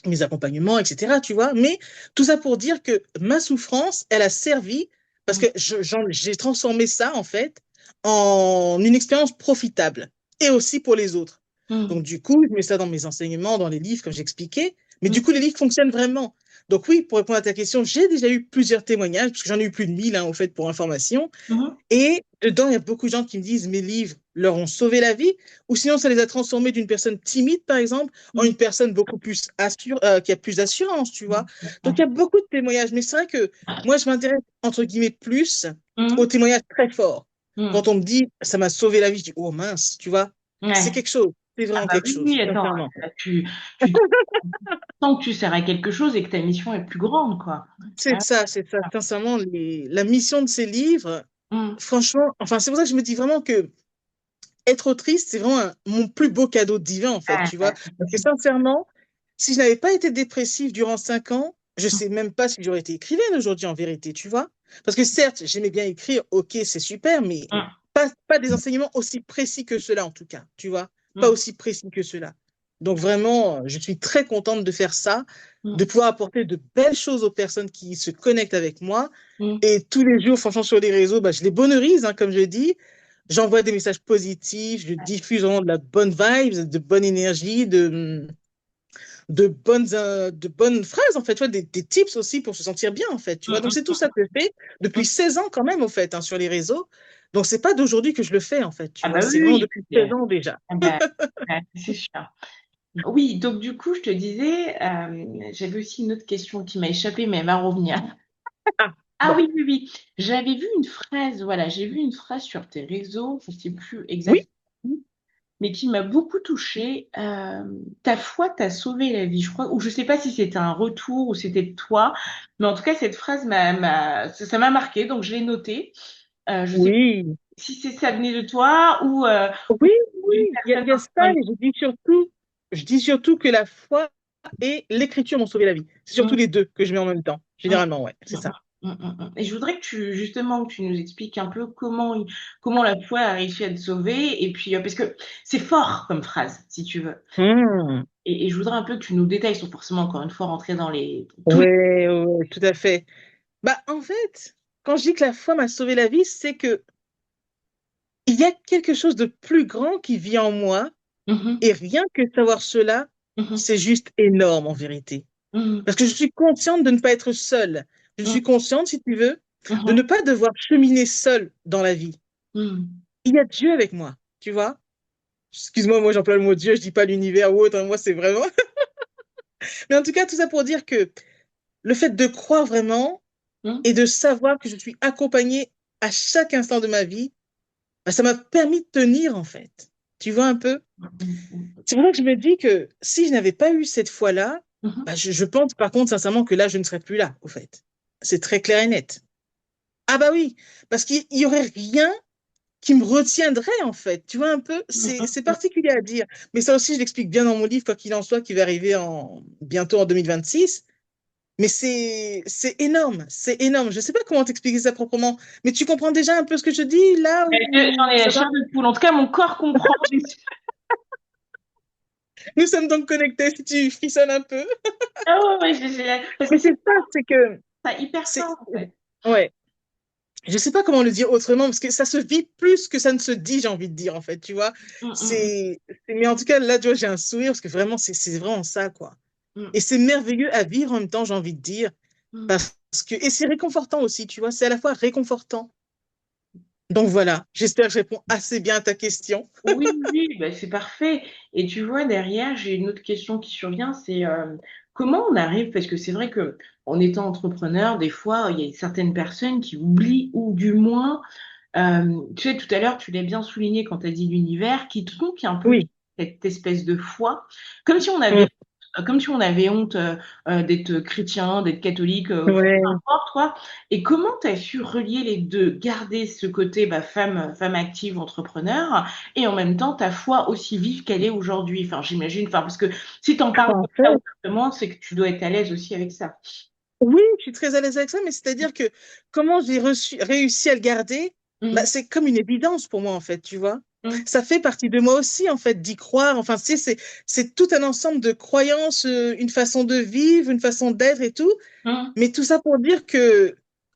mes accompagnements, etc. Tu vois? Mais tout ça pour dire que ma souffrance, elle a servi parce mm, que j'ai transformé ça, en fait, en une expérience profitable et aussi pour les autres. mm, Donc, du coup, je mets ça dans mes enseignements, dans les livres, comme j'expliquais. Mais mm, du coup, les livres fonctionnent vraiment. Donc, oui, pour répondre à ta question, j'ai déjà eu plusieurs témoignages, parce que j'en ai eu plus de 1000, hein, au fait, pour information. mhm, Et dedans, il y a beaucoup de gens qui me disent mes livres leur ont sauvé la vie, ou sinon ça les a transformés d'une personne timide, par exemple, en mm, une personne beaucoup plus qui a plus d'assurance, tu vois. Donc il y a mm, beaucoup de témoignages, mais c'est vrai que moi, je m'intéresse, entre guillemets, plus aux mm, témoignages très forts. mm. Quand on me dit ça m'a sauvé la vie, je dis oh mince, tu vois, c'est Ouais. quelque chose, c'est Ah vraiment bah quelque oui, chose, oui, attends, sincèrement. là, tu sens que tu sers à quelque chose et que ta mission est plus grande, quoi. Ah, C'est ça, sincèrement, la mission de ces livres, mm. franchement, enfin, c'est pour ça que je me dis vraiment que être autrice, c'est vraiment mon plus beau cadeau divin, en fait, Ah, tu vois. Parce que sincèrement, si je n'avais pas été dépressive durant 5 ans, je sais même pas si j'aurais été écrivaine aujourd'hui, en vérité, tu vois. Parce que certes, j'aimais bien écrire, ok, c'est super, mais mm, pas des enseignements aussi précis que cela, en tout cas, tu vois. Pas mm, aussi précis que cela. Donc vraiment, je suis très contente de faire ça, mm, de pouvoir apporter de belles choses aux personnes qui se connectent avec moi. mm. Et tous les jours, franchement, sur les réseaux, bah, je les bonheurise, hein, comme je dis. J'envoie des messages positifs, je diffuse vraiment de la bonne vibe, de bonne énergie, de bonnes phrases, en fait, tu vois, des tips aussi pour se sentir bien, en fait, tu Mm, vois. Donc, mm, c'est tout ça que je fais mm. depuis 16 ans quand même, au fait, hein, sur les réseaux. Donc, c'est pas d'aujourd'hui que je le fais, en fait, tu Ah vois. bah oui, C'est vraiment oui. depuis 16 ans déjà. Ah bah, ouais, c'est sûr. Oui, donc du coup, je te disais, j'avais aussi une autre question qui m'a échappé, mais elle va revenir. Ah, Ah bon. oui, oui, oui. J'avais vu une phrase, voilà, j'ai vu une phrase sur tes réseaux, je ne sais plus Oui, exactement, mais qui m'a beaucoup touchée. Ta foi t'a sauvé la vie, je crois, ou je ne sais pas si c'était un retour ou c'était de toi, mais en tout cas, cette phrase ça m'a marqué, donc je l'ai notée. Je sais oui. si ça venait de toi ou Oui, oui, d'une il personne y a ça, d'influence. et je dis surtout que la foi et l'écriture m'ont sauvé la vie. C'est surtout les deux que je mets en même temps, Mm, généralement, ouais, c'est mm, ça. Et je voudrais que justement, que tu nous expliques un peu comment la foi a réussi à te sauver. Et puis, parce que c'est fort comme phrase, si tu veux. Hmm. Et je voudrais un peu que tu nous détailles, sans forcément, encore une fois, rentrer dans tous les... Ouais, ouais, tout à fait. Bah, en fait, quand je dis que la foi m'a sauvé la vie, c'est que il y a quelque chose de plus grand qui vit en moi, Mhm, et rien que savoir cela, mhm, c'est juste énorme en vérité. mhm, Parce que je suis consciente de ne pas être seule. Je mhm, suis consciente, si tu veux, de mhm, ne pas devoir cheminer seule dans la vie. mhm. Il y a Dieu avec moi, tu vois. Excuse-moi, moi j'emploie le mot Dieu, je dis pas l'univers ou autre, hein, moi c'est vraiment. Mais en tout cas, tout ça pour dire que le fait de croire vraiment Mhm. et de savoir que je suis accompagnée à chaque instant de ma vie, bah, ça m'a permis de tenir en fait. Tu vois un peu? Mhm. C'est pour ça que je me dis que si je n'avais pas eu cette foi-là, Mhm. bah, je pense par contre sincèrement que là, je ne serais plus là, au fait. C'est très clair et net. Ah bah oui, parce qu'il y aurait rien qui me retiendrait en fait. Tu vois un peu, c'est Mhm. particulier à dire, mais ça aussi je l'explique bien dans mon livre, quoi qu'il en soit, qui va arriver bientôt en 2026. Mais c'est énorme, c'est énorme. Je sais pas comment t'expliquer ça proprement, mais tu comprends déjà un peu ce que je dis là J'en ou ai la ça va? chair de poule. En tout cas, mon corps comprend. Nous sommes donc connectés si tu frissonnes un peu. Ah ouais, ouais, parce que Mais c'est c'est ça, c'est que ça hyper c'est fort, en fait. ouais. Je sais pas comment le dire autrement parce que ça se vit plus que ça ne se dit, j'ai envie de dire en fait, tu vois. Mhm. Mais en tout cas là, tu vois, j'ai un sourire parce que vraiment c'est vraiment ça quoi. Mhm. Et c'est merveilleux à vivre en même temps, j'ai envie de dire, Mhm. parce que et c'est réconfortant aussi, tu vois, c'est à la fois réconfortant. Donc voilà, j'espère que je réponds assez bien à ta question. Oui, oui, bah, c'est parfait. Et tu vois, derrière, j'ai une autre question qui survient, c'est comment on arrive, parce que c'est vrai que en étant entrepreneur, des fois, il y a certaines personnes qui oublient, ou du moins, tu sais, tout à l'heure, tu l'as bien souligné quand tu as dit l'univers, qui trompe un peu Oui. cette espèce de foi, comme si on Mm. avait, comme si on avait honte d'être chrétien, d'être catholique, peu Ouais. importe, quoi. Et comment tu as su relier les deux, garder ce côté bah, femme active, entrepreneur, et en même temps ta foi aussi vive qu'elle est aujourd'hui. Enfin, j'imagine, enfin, parce que si tu en parles En comme ça fait, ouvertement, c'est que tu dois être à l'aise aussi avec ça. oui, je suis très à l'aise avec ça, mais c'est-à-dire que comment réussi à le garder, bah, Mhm. c'est comme une évidence pour moi, en fait, tu vois. Mhm. Ça fait partie de moi aussi, en fait, d'y croire. Enfin, c'est tout un ensemble de croyances, une façon de vivre, une façon d'être et tout. Mhm. Mais tout ça pour dire que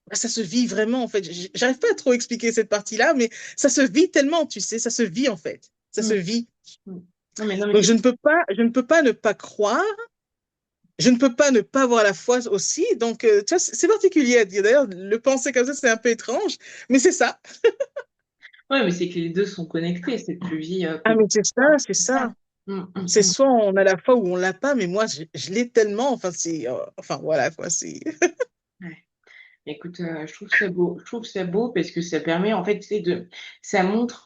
bah, ça se vit vraiment, en fait. J'arrive pas à trop expliquer cette partie-là, mais ça se vit tellement, tu sais, ça se vit, en fait. Ça se Mhm. vit. Mhm. Non, mais Donc, c'est je ne peux pas ne pas croire. Je ne peux pas ne pas avoir la foi aussi. Donc, tu vois, c'est particulier à dire. D'ailleurs, le penser comme ça, c'est un peu étrange, mais c'est ça. ouais, mais c'est que les deux sont connectés, cette vie Ah, mais quotidienne. c'est ça, c'est ça. Hum, hum, C'est hum. soit on a la foi ou on l'a pas, mais moi, je l'ai tellement. Enfin, enfin, voilà, quoi. C'est. Ouais. Écoute, je trouve ça beau. Je trouve ça beau parce que ça permet, en fait, tu sais, ça montre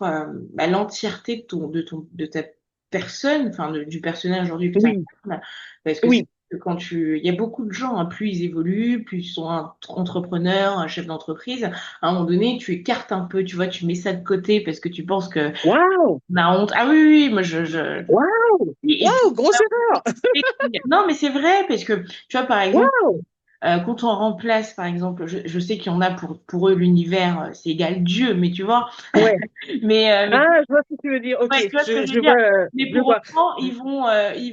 bah, l'entièreté de ta personne, enfin, du personnage aujourd'hui que tu Oui, incarnes. Parce que c'est oui, que il y a beaucoup de gens, hein, plus ils évoluent, plus ils sont entrepreneurs, un chef d'entreprise. À un moment donné, tu écartes un peu, tu vois, tu mets ça de côté parce que tu penses que waouh, on a honte. Ah oui, oui, oui, moi, waouh, et puis, waouh, grosse erreur. non, mais c'est vrai, parce que, tu vois, par exemple, Waouh, quand on remplace, par exemple, je sais qu'il y en a pour eux, l'univers, c'est égal Dieu, mais tu vois, ouais. mais Ah, je vois ce que tu veux dire. Ok, ouais, tu vois ce que je veux je dire. vois, Mais je pour vois. autant, ils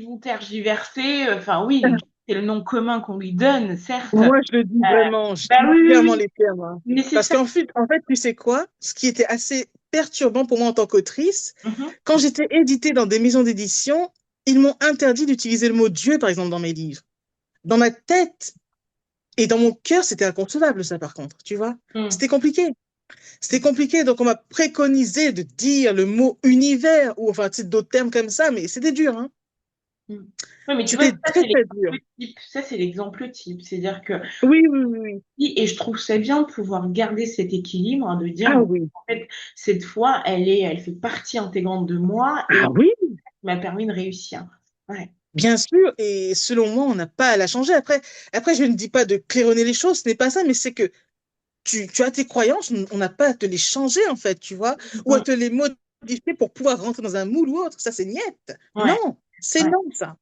vont tergiverser. Enfin, oui, Dieu, c'est le nom commun qu'on lui donne, certes. Moi, je le dis vraiment, je Bah dis oui, oui, clairement oui, les termes, hein. mais c'est Parce ça. en fait, tu sais quoi? Ce qui était assez perturbant pour moi en tant qu'autrice, Mhm, quand j'étais éditée dans des maisons d'édition, ils m'ont interdit d'utiliser le mot Dieu, par exemple, dans mes livres. Dans ma tête et dans mon cœur, c'était inconcevable, ça, par contre, tu vois? mhm, C'était compliqué. C'était compliqué, donc on m'a préconisé de dire le mot univers, ou enfin, tu sais, d'autres termes comme ça, mais c'était dur, hein? mhm. Oui, mais tu vois, C'était ça, très, c'est très dur. l'exemple type. Ça, c'est l'exemple type. C'est-à-dire que Oui, oui, oui, oui. et je trouve ça bien de pouvoir garder cet équilibre, hein, de dire, Ah bon, oui, en fait, cette fois, elle fait partie intégrante de moi et ah oui. m'a permis de réussir. Ouais. Bien sûr, et selon moi, on n'a pas à la changer. Après, je ne dis pas de claironner les choses, ce n'est pas ça, mais c'est que tu as tes croyances, on n'a pas à te les changer, en fait, tu vois, ou à Mm. te les modifier pour pouvoir rentrer dans un moule ou autre. Ça, c'est niette. Ouais, Non, c'est ouais. non, ça.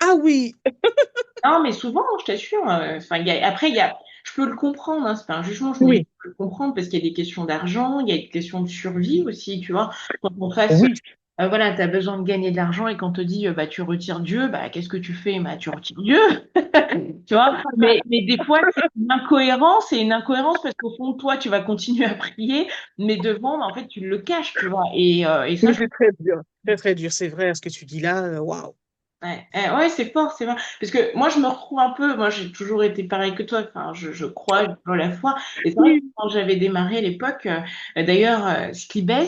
Ah oui, Non, mais souvent, je t'assure, enfin, après, je peux le comprendre, hein, c'est pas un jugement, je oui, peux le comprendre parce qu'il y a des questions d'argent, il y a des questions de survie aussi, tu vois. Quand on fasse, oui, voilà, tu as besoin de gagner de l'argent et quand on te dit, bah, tu retires Dieu, bah, qu'est-ce que tu fais? Bah, tu retires Dieu, tu vois. Mais des fois, c'est une incohérence parce qu'au fond, toi, tu vas continuer à prier, mais devant, bah, en fait, tu le caches, tu vois. Et ça, mais c'est très dur, très, très dur. C'est vrai, ce que tu dis là, waouh. ouais, ouais, c'est fort, c'est vrai. Parce que moi, je me retrouve un peu, moi, j'ai toujours été pareil que toi, enfin, je crois, j'ai toujours la foi. Et c'est vrai que Oui, quand j'avais démarré à l'époque, d'ailleurs, Sklibes, en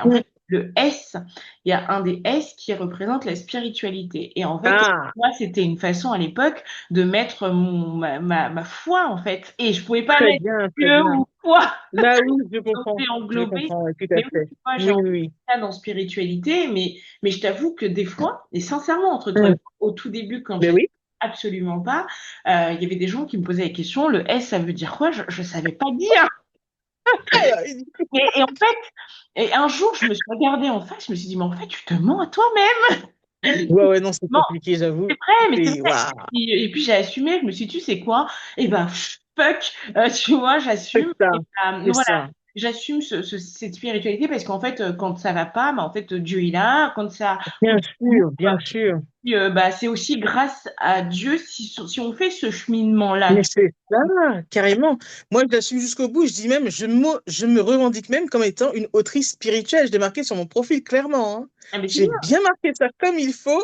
oui. fait, le S, il y a un des S qui représente la spiritualité. Et en fait, Ah, moi, c'était une façon à l'époque de mettre ma foi, en fait. Et je pouvais pas très mettre bien, très Dieu bien. ou foi. Là, oui, Donc, c'est je englobé. comprends, ouais, tout à Mais oui, fait. tu vois, j'ai Oui, envie oui, oui. ça dans spiritualité, mais je t'avoue que des fois, et sincèrement, entre toi et Hum. moi, au tout début, quand Ben j'étais oui. absolument pas, il y avait des gens qui me posaient la question, le S, ça veut dire quoi? Je savais pas dire. Ah, Et en fait, et un jour, je me suis regardée en face, je me suis dit, mais en fait, tu te mens à toi-même. ouais, ouais, non, c'est Non, compliqué, j'avoue. c'est vrai, mais c'est C'est, vrai. waouh, Et puis j'ai assumé, je me suis dit, tu sais quoi? Eh ben, fuck, tu vois, c'est j'assume. ça, Et c'est voilà, ça. j'assume cette spiritualité parce qu'en fait, quand ça va pas, bah, en fait, Dieu il est là. Quand ça, Bien sûr, bien sûr. bah, c'est aussi grâce à Dieu si on fait ce cheminement-là. Mais c'est ça, carrément. Moi, je l'assume jusqu'au bout. Je dis même, je me revendique même comme étant une autrice spirituelle. Je l'ai marqué sur mon profil, clairement, hein. Ah, mais c'est J'ai bien. bien marqué ça comme il faut.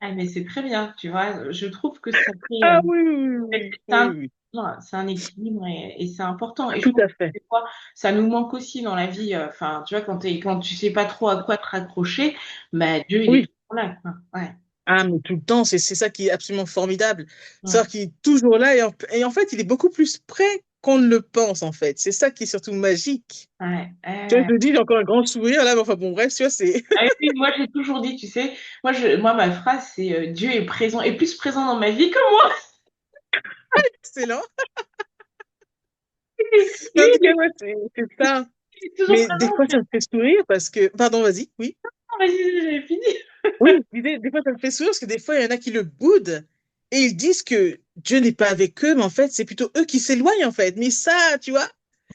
Ah, mais c'est très bien, tu vois. Je trouve que ça fait, Ah oui, oui, c'est oui, c'est oui, un, oui, non, c'est un équilibre et c'est important. Et je tout pense à que fait. des fois, ça nous manque aussi dans la vie. Enfin, tu vois, quand tu sais pas trop à quoi te raccrocher, bah, Dieu, il est Oui. toujours là, quoi. Ouais. Ah, mais tout le temps, c'est ça qui est absolument formidable. Mm. C'est-à-dire qu'il est toujours là et en fait, il est beaucoup plus près qu'on ne le pense, en fait. C'est ça qui est surtout magique. Ouais. Tu vois, je te dis, j'ai encore un grand sourire là, mais enfin bon, bref, tu vois, c'est Ah oui, moi, j'ai toujours dit, tu sais, moi, ma phrase, c'est Dieu est présent, est plus présent dans ma vie que moi. excellent. Mais en Lui, tout cas, ouais, c'est ça. il est toujours Mais des présent. fois, ça me fait sourire parce que. Pardon, vas-y, oui. Vas-y, j'ai fini. Oui, des fois, ça me fait sourire parce que des fois, il y en a qui le boudent et ils disent que Dieu n'est pas avec eux, mais en fait, c'est plutôt eux qui s'éloignent, en fait. Mais ça, tu vois.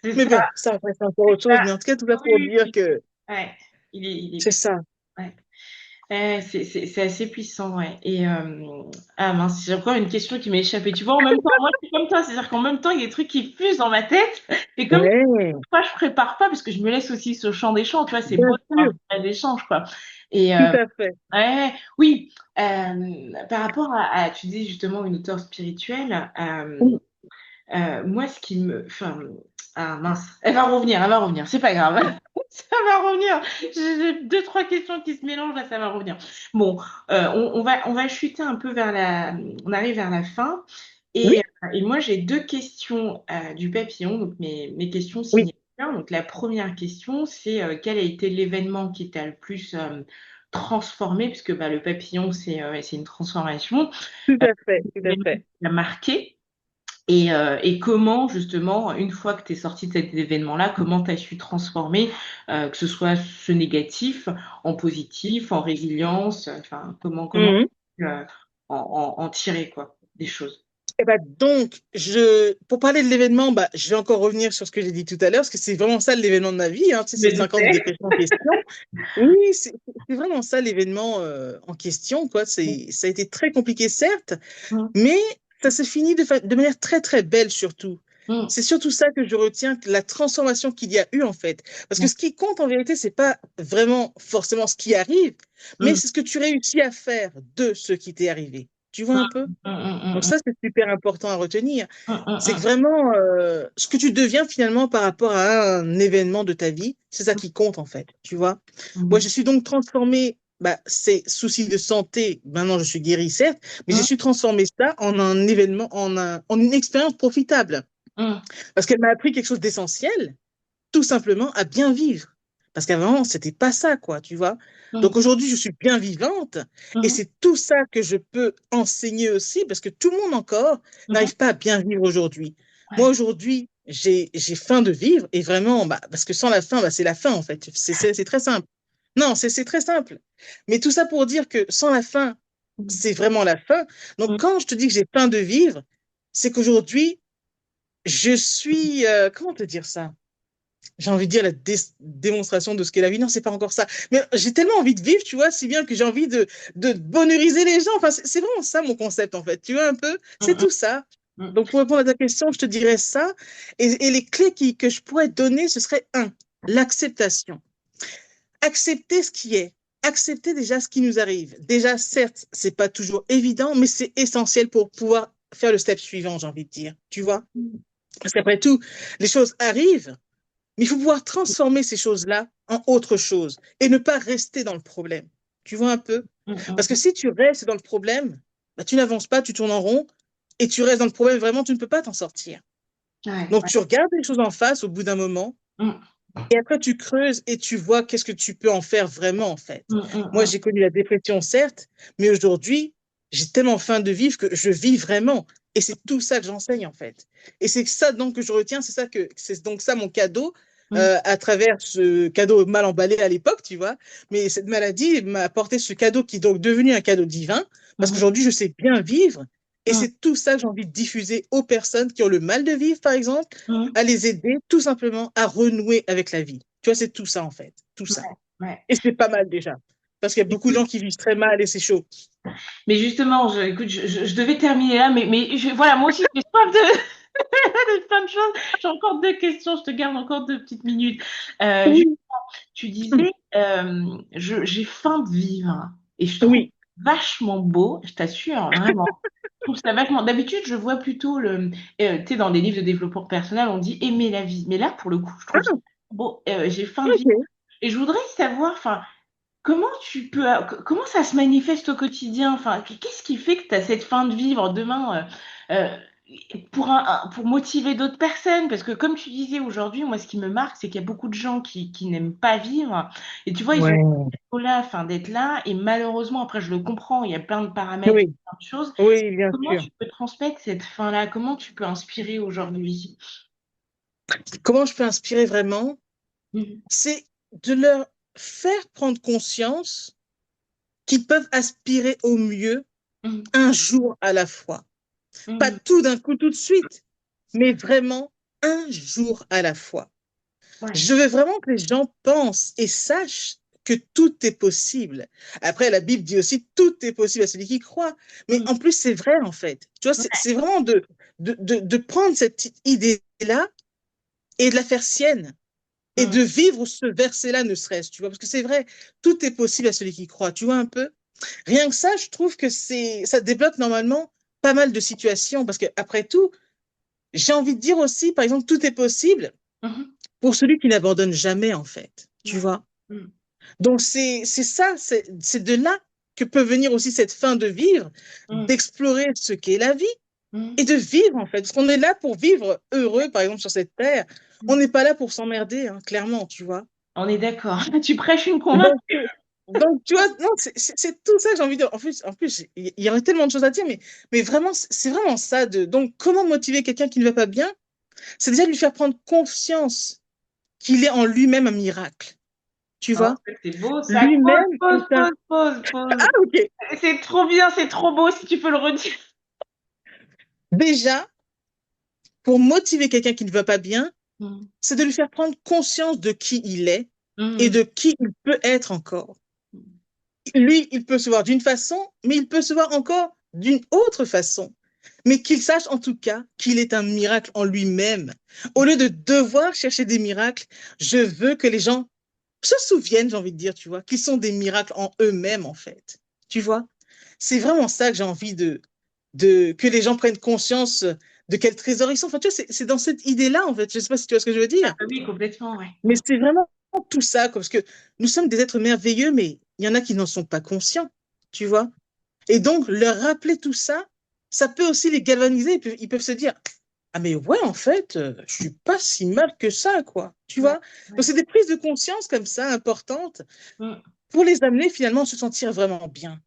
C'est Mais bon, ça, ça, après, c'est encore c'est autre chose. ça. Mais en tout cas, tout ça pour Oui, dire oui. que Ouais, il est. c'est ça. Ouais. C'est assez puissant, ouais. Ah mince, j'ai encore une question qui m'est échappée. Tu vois, en même temps, moi, je suis comme toi, c'est-à-dire qu'en même temps, il y a des trucs qui fusent dans ma tête. Et comme Ouais, moi, je prépare pas, parce que je me laisse aussi ce champ des champs, tu vois, c'est bien beau sûr, d'avoir un échange, quoi. Et tout à fait. ouais, oui, par rapport tu dis justement une auteure spirituelle, Oui, moi, ce qui me. Enfin, ah mince, elle va revenir, c'est pas grave. Ça va revenir. J'ai deux, trois questions qui se mélangent, là, ça va revenir. Bon, on va chuter un peu vers la. On arrive vers la fin. oui, Et moi, j'ai deux questions du papillon, donc mes questions oui, signées. Donc, la première question, c'est quel a été l'événement qui t'a le plus transformé, puisque bah, le papillon, c'est une transformation, tout à fait, tout à l'événement fait. qui t'a marqué. Et comment, justement, une fois que tu es sorti de cet événement-là, comment tu as su transformer, que ce soit ce négatif en positif, en résilience, enfin, comment Mhm. en tirer, quoi, des choses. Eh ben donc, pour parler de l'événement, bah, je vais encore revenir sur ce que j'ai dit tout à l'heure, parce que c'est vraiment ça l'événement de ma vie, hein, tu sais, Je me c'est 5 ans de doutais. dépression en question. Oui, c'est vraiment ça l'événement en question, quoi. Ça a été très compliqué, certes, Mm, mais ça s'est fini de manière très, très belle, surtout. mm, C'est surtout ça que je retiens, que la transformation qu'il y a eu, en fait. Parce que mm, ce qui compte, en vérité, c'est pas vraiment forcément ce qui arrive, mais mm, c'est ce que tu réussis à faire de ce qui t'est arrivé. Tu vois un peu? mm, Donc mm, ça, c'est super important à retenir. mm, mm, C'est que mm, vraiment ce que tu deviens finalement par rapport à un événement de ta vie, c'est ça qui compte en fait, tu vois. Moi, mm, je suis donc transformée, bah, ces soucis de santé, maintenant je suis guérie certes, mais j'ai mm, su transformer ça en un événement, en une expérience profitable. mm, Parce qu'elle m'a appris quelque chose d'essentiel, tout simplement à bien vivre. Parce qu'avant, c'était pas ça, quoi, tu vois. mm, Donc aujourd'hui, je suis bien vivante et mm, c'est tout ça que je peux enseigner aussi parce que tout le monde encore mm, mm. n'arrive pas à bien vivre aujourd'hui. Moi, Ouais. aujourd'hui, j'ai faim de vivre et vraiment, bah, parce que sans la faim, bah, c'est la faim en fait. C'est très simple. Non, c'est très simple. Mais tout ça pour dire que sans la faim, c'est vraiment la faim. Donc quand je te dis que j'ai faim de vivre, c'est qu'aujourd'hui, je suis, comment te dire ça? J'ai envie de dire la démonstration de ce qu'est la vie. Non, c'est pas encore ça. Mais j'ai tellement envie de vivre, tu vois, si bien que j'ai envie de bonheuriser les gens. Enfin, c'est vraiment ça mon concept, en fait. Tu vois un peu? C'est tout ça. Donc, pour répondre à ta question, je te dirais ça. Et les clés que je pourrais donner, ce serait un, l'acceptation. Accepter ce qui est. Accepter déjà ce qui nous arrive. Déjà, certes, c'est pas toujours évident, mais c'est essentiel pour pouvoir faire le step suivant, j'ai envie de dire. Tu vois? Parce qu'après tout, les choses arrivent. Mais il faut pouvoir transformer ces choses-là en autre chose et ne pas rester dans le problème. Tu vois un peu? Parce que si tu restes dans le problème, bah, tu n'avances pas, tu tournes en rond et tu restes dans le problème, vraiment, tu ne peux pas t'en sortir. Ouais, Donc, ouais. tu regardes les choses en face au bout d'un moment Mm, et après, tu creuses et tu vois qu'est-ce que tu peux en faire vraiment, en fait. mm, Moi, mm, j'ai connu la dépression, certes, mais aujourd'hui, j'ai tellement faim de vivre que je vis vraiment. Et c'est tout ça que j'enseigne, en fait. Et c'est ça, donc, que je retiens, c'est donc ça mon cadeau, mm, à travers ce cadeau mal emballé à l'époque, tu vois. Mais cette maladie m'a apporté ce cadeau qui est donc devenu un cadeau divin, parce mm, qu'aujourd'hui, je sais bien vivre. Et mm, c'est tout ça que j'ai envie de diffuser aux personnes qui ont le mal de vivre, par exemple, mm. à les aider tout simplement à renouer avec la vie. Tu vois, c'est tout ça en fait, tout Ouais, ça. ouais. Et c'est pas mal déjà, parce qu'il y a beaucoup de gens qui vivent très mal et c'est chaud. Mais justement, écoute, je devais terminer là, voilà, moi aussi, j'ai soif de, de plein de choses. J'ai encore deux questions, je te garde encore deux petites minutes. Oui, Tu disais, j'ai faim de vivre. Et je trouve oui. vachement beau, je t'assure, vraiment. Je trouve ça vachement. D'habitude, je vois plutôt tu sais, dans des livres de développement personnel, on dit aimer la vie. Mais là, pour le coup, je trouve ça Ah, beau. J'ai faim de vivre. ok. Et je voudrais savoir, enfin, comment ça se manifeste au quotidien? Enfin, qu'est-ce qui fait que tu as cette faim de vivre demain pour pour motiver d'autres personnes? Parce que comme tu disais aujourd'hui, moi, ce qui me marque, c'est qu'il y a beaucoup de gens qui n'aiment pas vivre. Et tu vois, ils ont Ouais. là, enfin, d'être là. Et malheureusement, après, je le comprends, il y a plein de paramètres, Oui, plein de choses. oui, bien Comment sûr. tu peux transmettre cette faim-là? Comment tu peux inspirer aujourd'hui? Comment je peux inspirer vraiment? Mhm. C'est de leur faire prendre conscience qu'ils peuvent aspirer au mieux Mhm. un jour à la fois. Pas Mhm. tout d'un coup, tout de suite, mais vraiment un jour à la fois. Ouais. Je veux vraiment que les gens pensent et sachent que tout est possible. Après, la Bible dit aussi tout est possible à celui qui croit. Mais Mhm. en plus, c'est vrai, en fait. Tu vois, c'est vraiment de prendre cette idée-là et de la faire sienne et Mhm. de vivre ce verset-là, ne serait-ce, tu vois, parce que c'est vrai, tout est possible à celui qui croit. Tu vois un peu? Rien que ça, je trouve que ça débloque normalement pas mal de situations parce que après tout, j'ai envie de dire aussi, par exemple, tout est possible Mhm. pour celui qui n'abandonne jamais, en fait. Tu Ouais. vois? Mhm. Donc, c'est ça, c'est de là que peut venir aussi cette fin de vivre, Mhm. d'explorer ce qu'est la vie et Mhm. de vivre, en fait. Parce qu'on est là pour vivre heureux, par exemple, sur cette terre. On Mhm. n'est pas là pour s'emmerder, hein, clairement, tu vois. On est d'accord. Tu prêches une convaincue. Donc, tu vois, non, c'est tout ça que j'ai envie de dire. En plus, il y aurait tellement de choses à dire, mais vraiment, c'est vraiment ça. Donc, comment motiver quelqu'un qui ne va pas bien? C'est déjà de lui faire prendre conscience qu'il est en lui-même un miracle. Tu Oh, vois? c'est beau ça. Pause, Lui-même pause, est un... pause, pause, pause. Ah, ok. C'est trop bien, c'est trop beau si tu peux le redire. Déjà, pour motiver quelqu'un qui ne va pas bien, Mm, c'est de lui faire prendre conscience de qui il est et mm, de qui il peut être encore. Lui, il peut se voir d'une façon, mais il peut se voir encore d'une autre façon. Mais qu'il sache en tout cas qu'il est un miracle en lui-même. Au lieu de devoir chercher des miracles, je veux que les gens se souviennent, j'ai envie de dire, tu vois, qu'ils sont des miracles en eux-mêmes, en fait. Tu vois? C'est vraiment ça que j'ai envie que les gens prennent conscience de quel trésor ils sont. Enfin, tu vois, c'est dans cette idée-là, en fait. Je ne sais pas si tu vois ce que je veux Ah dire. bah oui, complètement, ouais. Mais c'est vraiment tout ça, quoi, parce que nous sommes des êtres merveilleux, mais il y en a qui n'en sont pas conscients, tu vois. Et donc, leur rappeler tout ça, ça peut aussi les galvaniser. Ils peuvent se dire, ah mais ouais, en fait, je suis pas si mal que ça, quoi. Tu Ouais, vois? Donc, ouais. c'est des prises de conscience comme ça, importantes, Mm. pour les amener finalement à se sentir vraiment bien.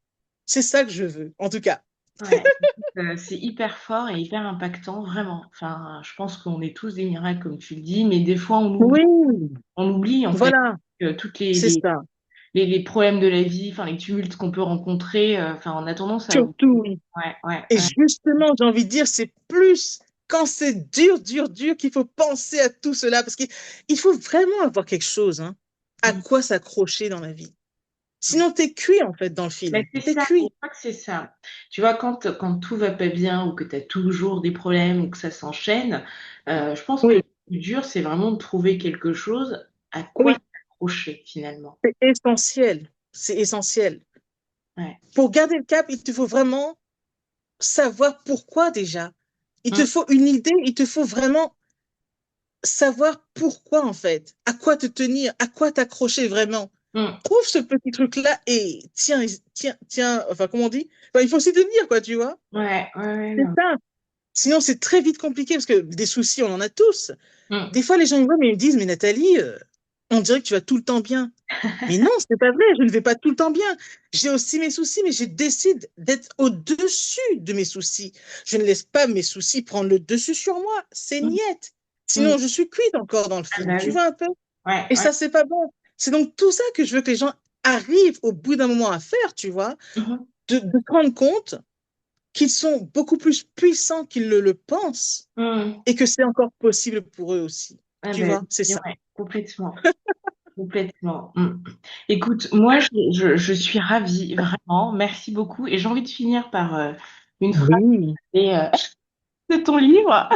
C'est ça que je veux, en tout cas. Ouais, c'est hyper fort et hyper impactant, vraiment. Enfin, je pense qu'on est tous des miracles, comme tu le dis, mais des fois, Oui, on oublie en fait voilà, que toutes c'est ça. les problèmes de la vie, enfin, les tumultes qu'on peut rencontrer, enfin, on a tendance à Surtout, oublier. oui. Ouais, ouais, Et ouais. justement, j'ai envie de dire, c'est plus quand c'est dur, dur, dur qu'il faut penser à tout cela. Parce qu'il faut vraiment avoir quelque chose, hein, à Mm, quoi s'accrocher dans la vie. mm. Sinon, t'es cuit, en fait, dans le Mais film. c'est T'es ça, je cuit. crois que c'est ça. Tu vois, quand tout va pas bien ou que tu as toujours des problèmes ou que ça s'enchaîne, je pense que le Oui, plus dur, c'est vraiment de trouver quelque chose à quoi oui, s'accrocher finalement. c'est essentiel. C'est essentiel. Ouais. Pour garder le cap, il te faut vraiment savoir pourquoi déjà. Il te Mm, faut une idée, il te faut vraiment savoir pourquoi, en fait. À quoi te tenir, à quoi t'accrocher vraiment. mm. Trouve ce petit truc-là et tiens, tiens, tiens, enfin, comment on dit? Enfin, il faut s'y tenir, quoi, tu vois? Ouais, ouais, ouais, C'est non. ça. Sinon, c'est très vite compliqué parce que des soucis, on en a tous. Mm. Des fois, les gens me voient, mais ils me disent, mais Nathalie, on dirait que tu vas tout le temps bien. Mais non, c'est pas vrai, je ne vais pas tout le temps bien. J'ai aussi mes soucis, mais je décide d'être au-dessus de mes soucis. Je ne laisse pas mes soucis prendre le dessus sur moi. C'est Mm, niette. mm. Sinon, je suis cuite encore dans le Ah film. bah Tu oui. vois un peu? Ouais, Et ouais. ça, c'est pas bon. C'est donc tout ça que je veux que les gens arrivent au bout d'un moment à faire, tu vois, Mhm. de se rendre compte qu'ils sont beaucoup plus puissants qu'ils le pensent Mm. et que c'est encore possible pour eux aussi. Ah Tu bah vois, c'est oui, ça. ouais, complètement. Complètement. Mm. Écoute, moi, je suis ravie, vraiment. Merci beaucoup. Et j'ai envie de finir par une phrase Oui, de ton livre.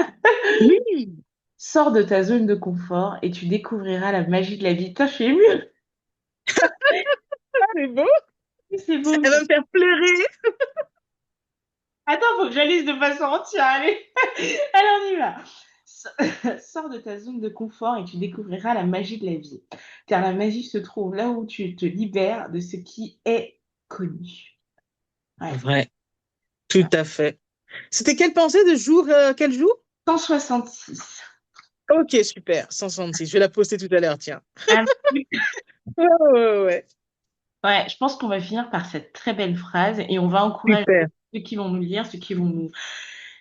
oui, Sors de ta zone de confort et tu découvriras la magie de la vie. Putain, je suis émue. c'est beau. C'est beau. Elle va me faire pleurer. Attends, faut que je la lise de façon entière. Allez, allez, on y va. Sors de ta zone de confort et tu découvriras la magie de la vie. Car la magie se trouve là où tu te libères de ce qui est connu. Ouais. Vrai, tout à fait. C'était quelle pensée de jour, quel jour? 166. Ok, super, 166. Je vais la poster tout à l'heure, tiens. Ah, Ouais, ouais, ouais. ouais, je pense qu'on va finir par cette très belle phrase et on va encourager Super. ceux qui vont nous lire, ceux qui vont nous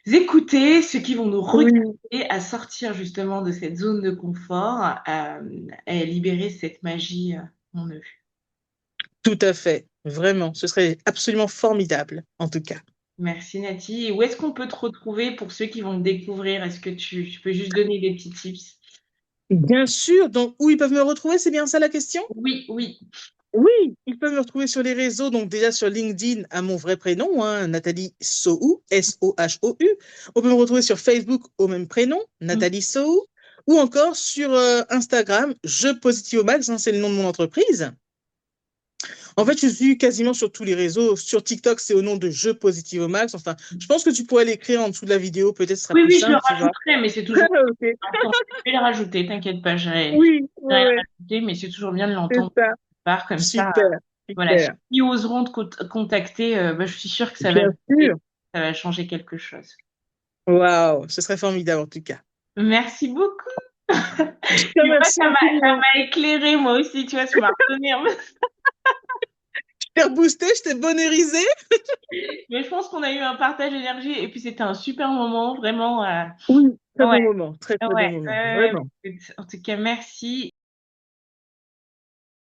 écouter, ceux qui vont nous regarder Oui, à sortir justement de cette zone de confort, à libérer cette magie en eux. tout à fait. Vraiment, ce serait absolument formidable, en tout cas. Merci Nati. Et où est-ce qu'on peut te retrouver pour ceux qui vont le découvrir? Est-ce que tu peux juste donner des petits tips? Bien sûr, donc où ils peuvent me retrouver, c'est bien ça la question? Oui, oui. Oui, ils peuvent me retrouver sur les réseaux, donc déjà sur LinkedIn à mon vrai prénom, hein, Nathalie Sohou, S-O-H-O-U. On peut me retrouver sur Facebook au même prénom, Mm. Nathalie Sohou, ou encore sur Instagram, Je Positive au Max, hein, c'est le nom de mon entreprise. En fait, je suis quasiment sur tous les réseaux. Sur TikTok, c'est au nom de Je Positive au Max. Enfin, je pense que tu pourrais l'écrire en dessous de la vidéo, peut-être ce sera Oui, plus oui, je le simple, tu vois. rajouterai, mais c'est toujours Ok. l'entendre. Je vais le rajouter, t'inquiète pas, Oui, j'ai ouais, rien ouais, rajouté, mais c'est toujours bien de c'est l'entendre ça. part comme ça. Super, Voilà, ceux super. qui oseront contacter, bah, je suis sûre que Bien sûr. ça va changer quelque chose. Waouh, ce serait formidable en tout cas. Merci beaucoup. Je te Tu vois, remercie ça infiniment. m'a éclairé moi aussi, tu vois, tu m'as redonné Je t'ai reboosté, je t'ai bonheurisé. Mais je pense qu'on a eu un partage d'énergie et puis c'était un super moment, vraiment. Oui, très Ouais, bon moment, très très bon ouais, moment, vraiment. écoute, en tout cas, merci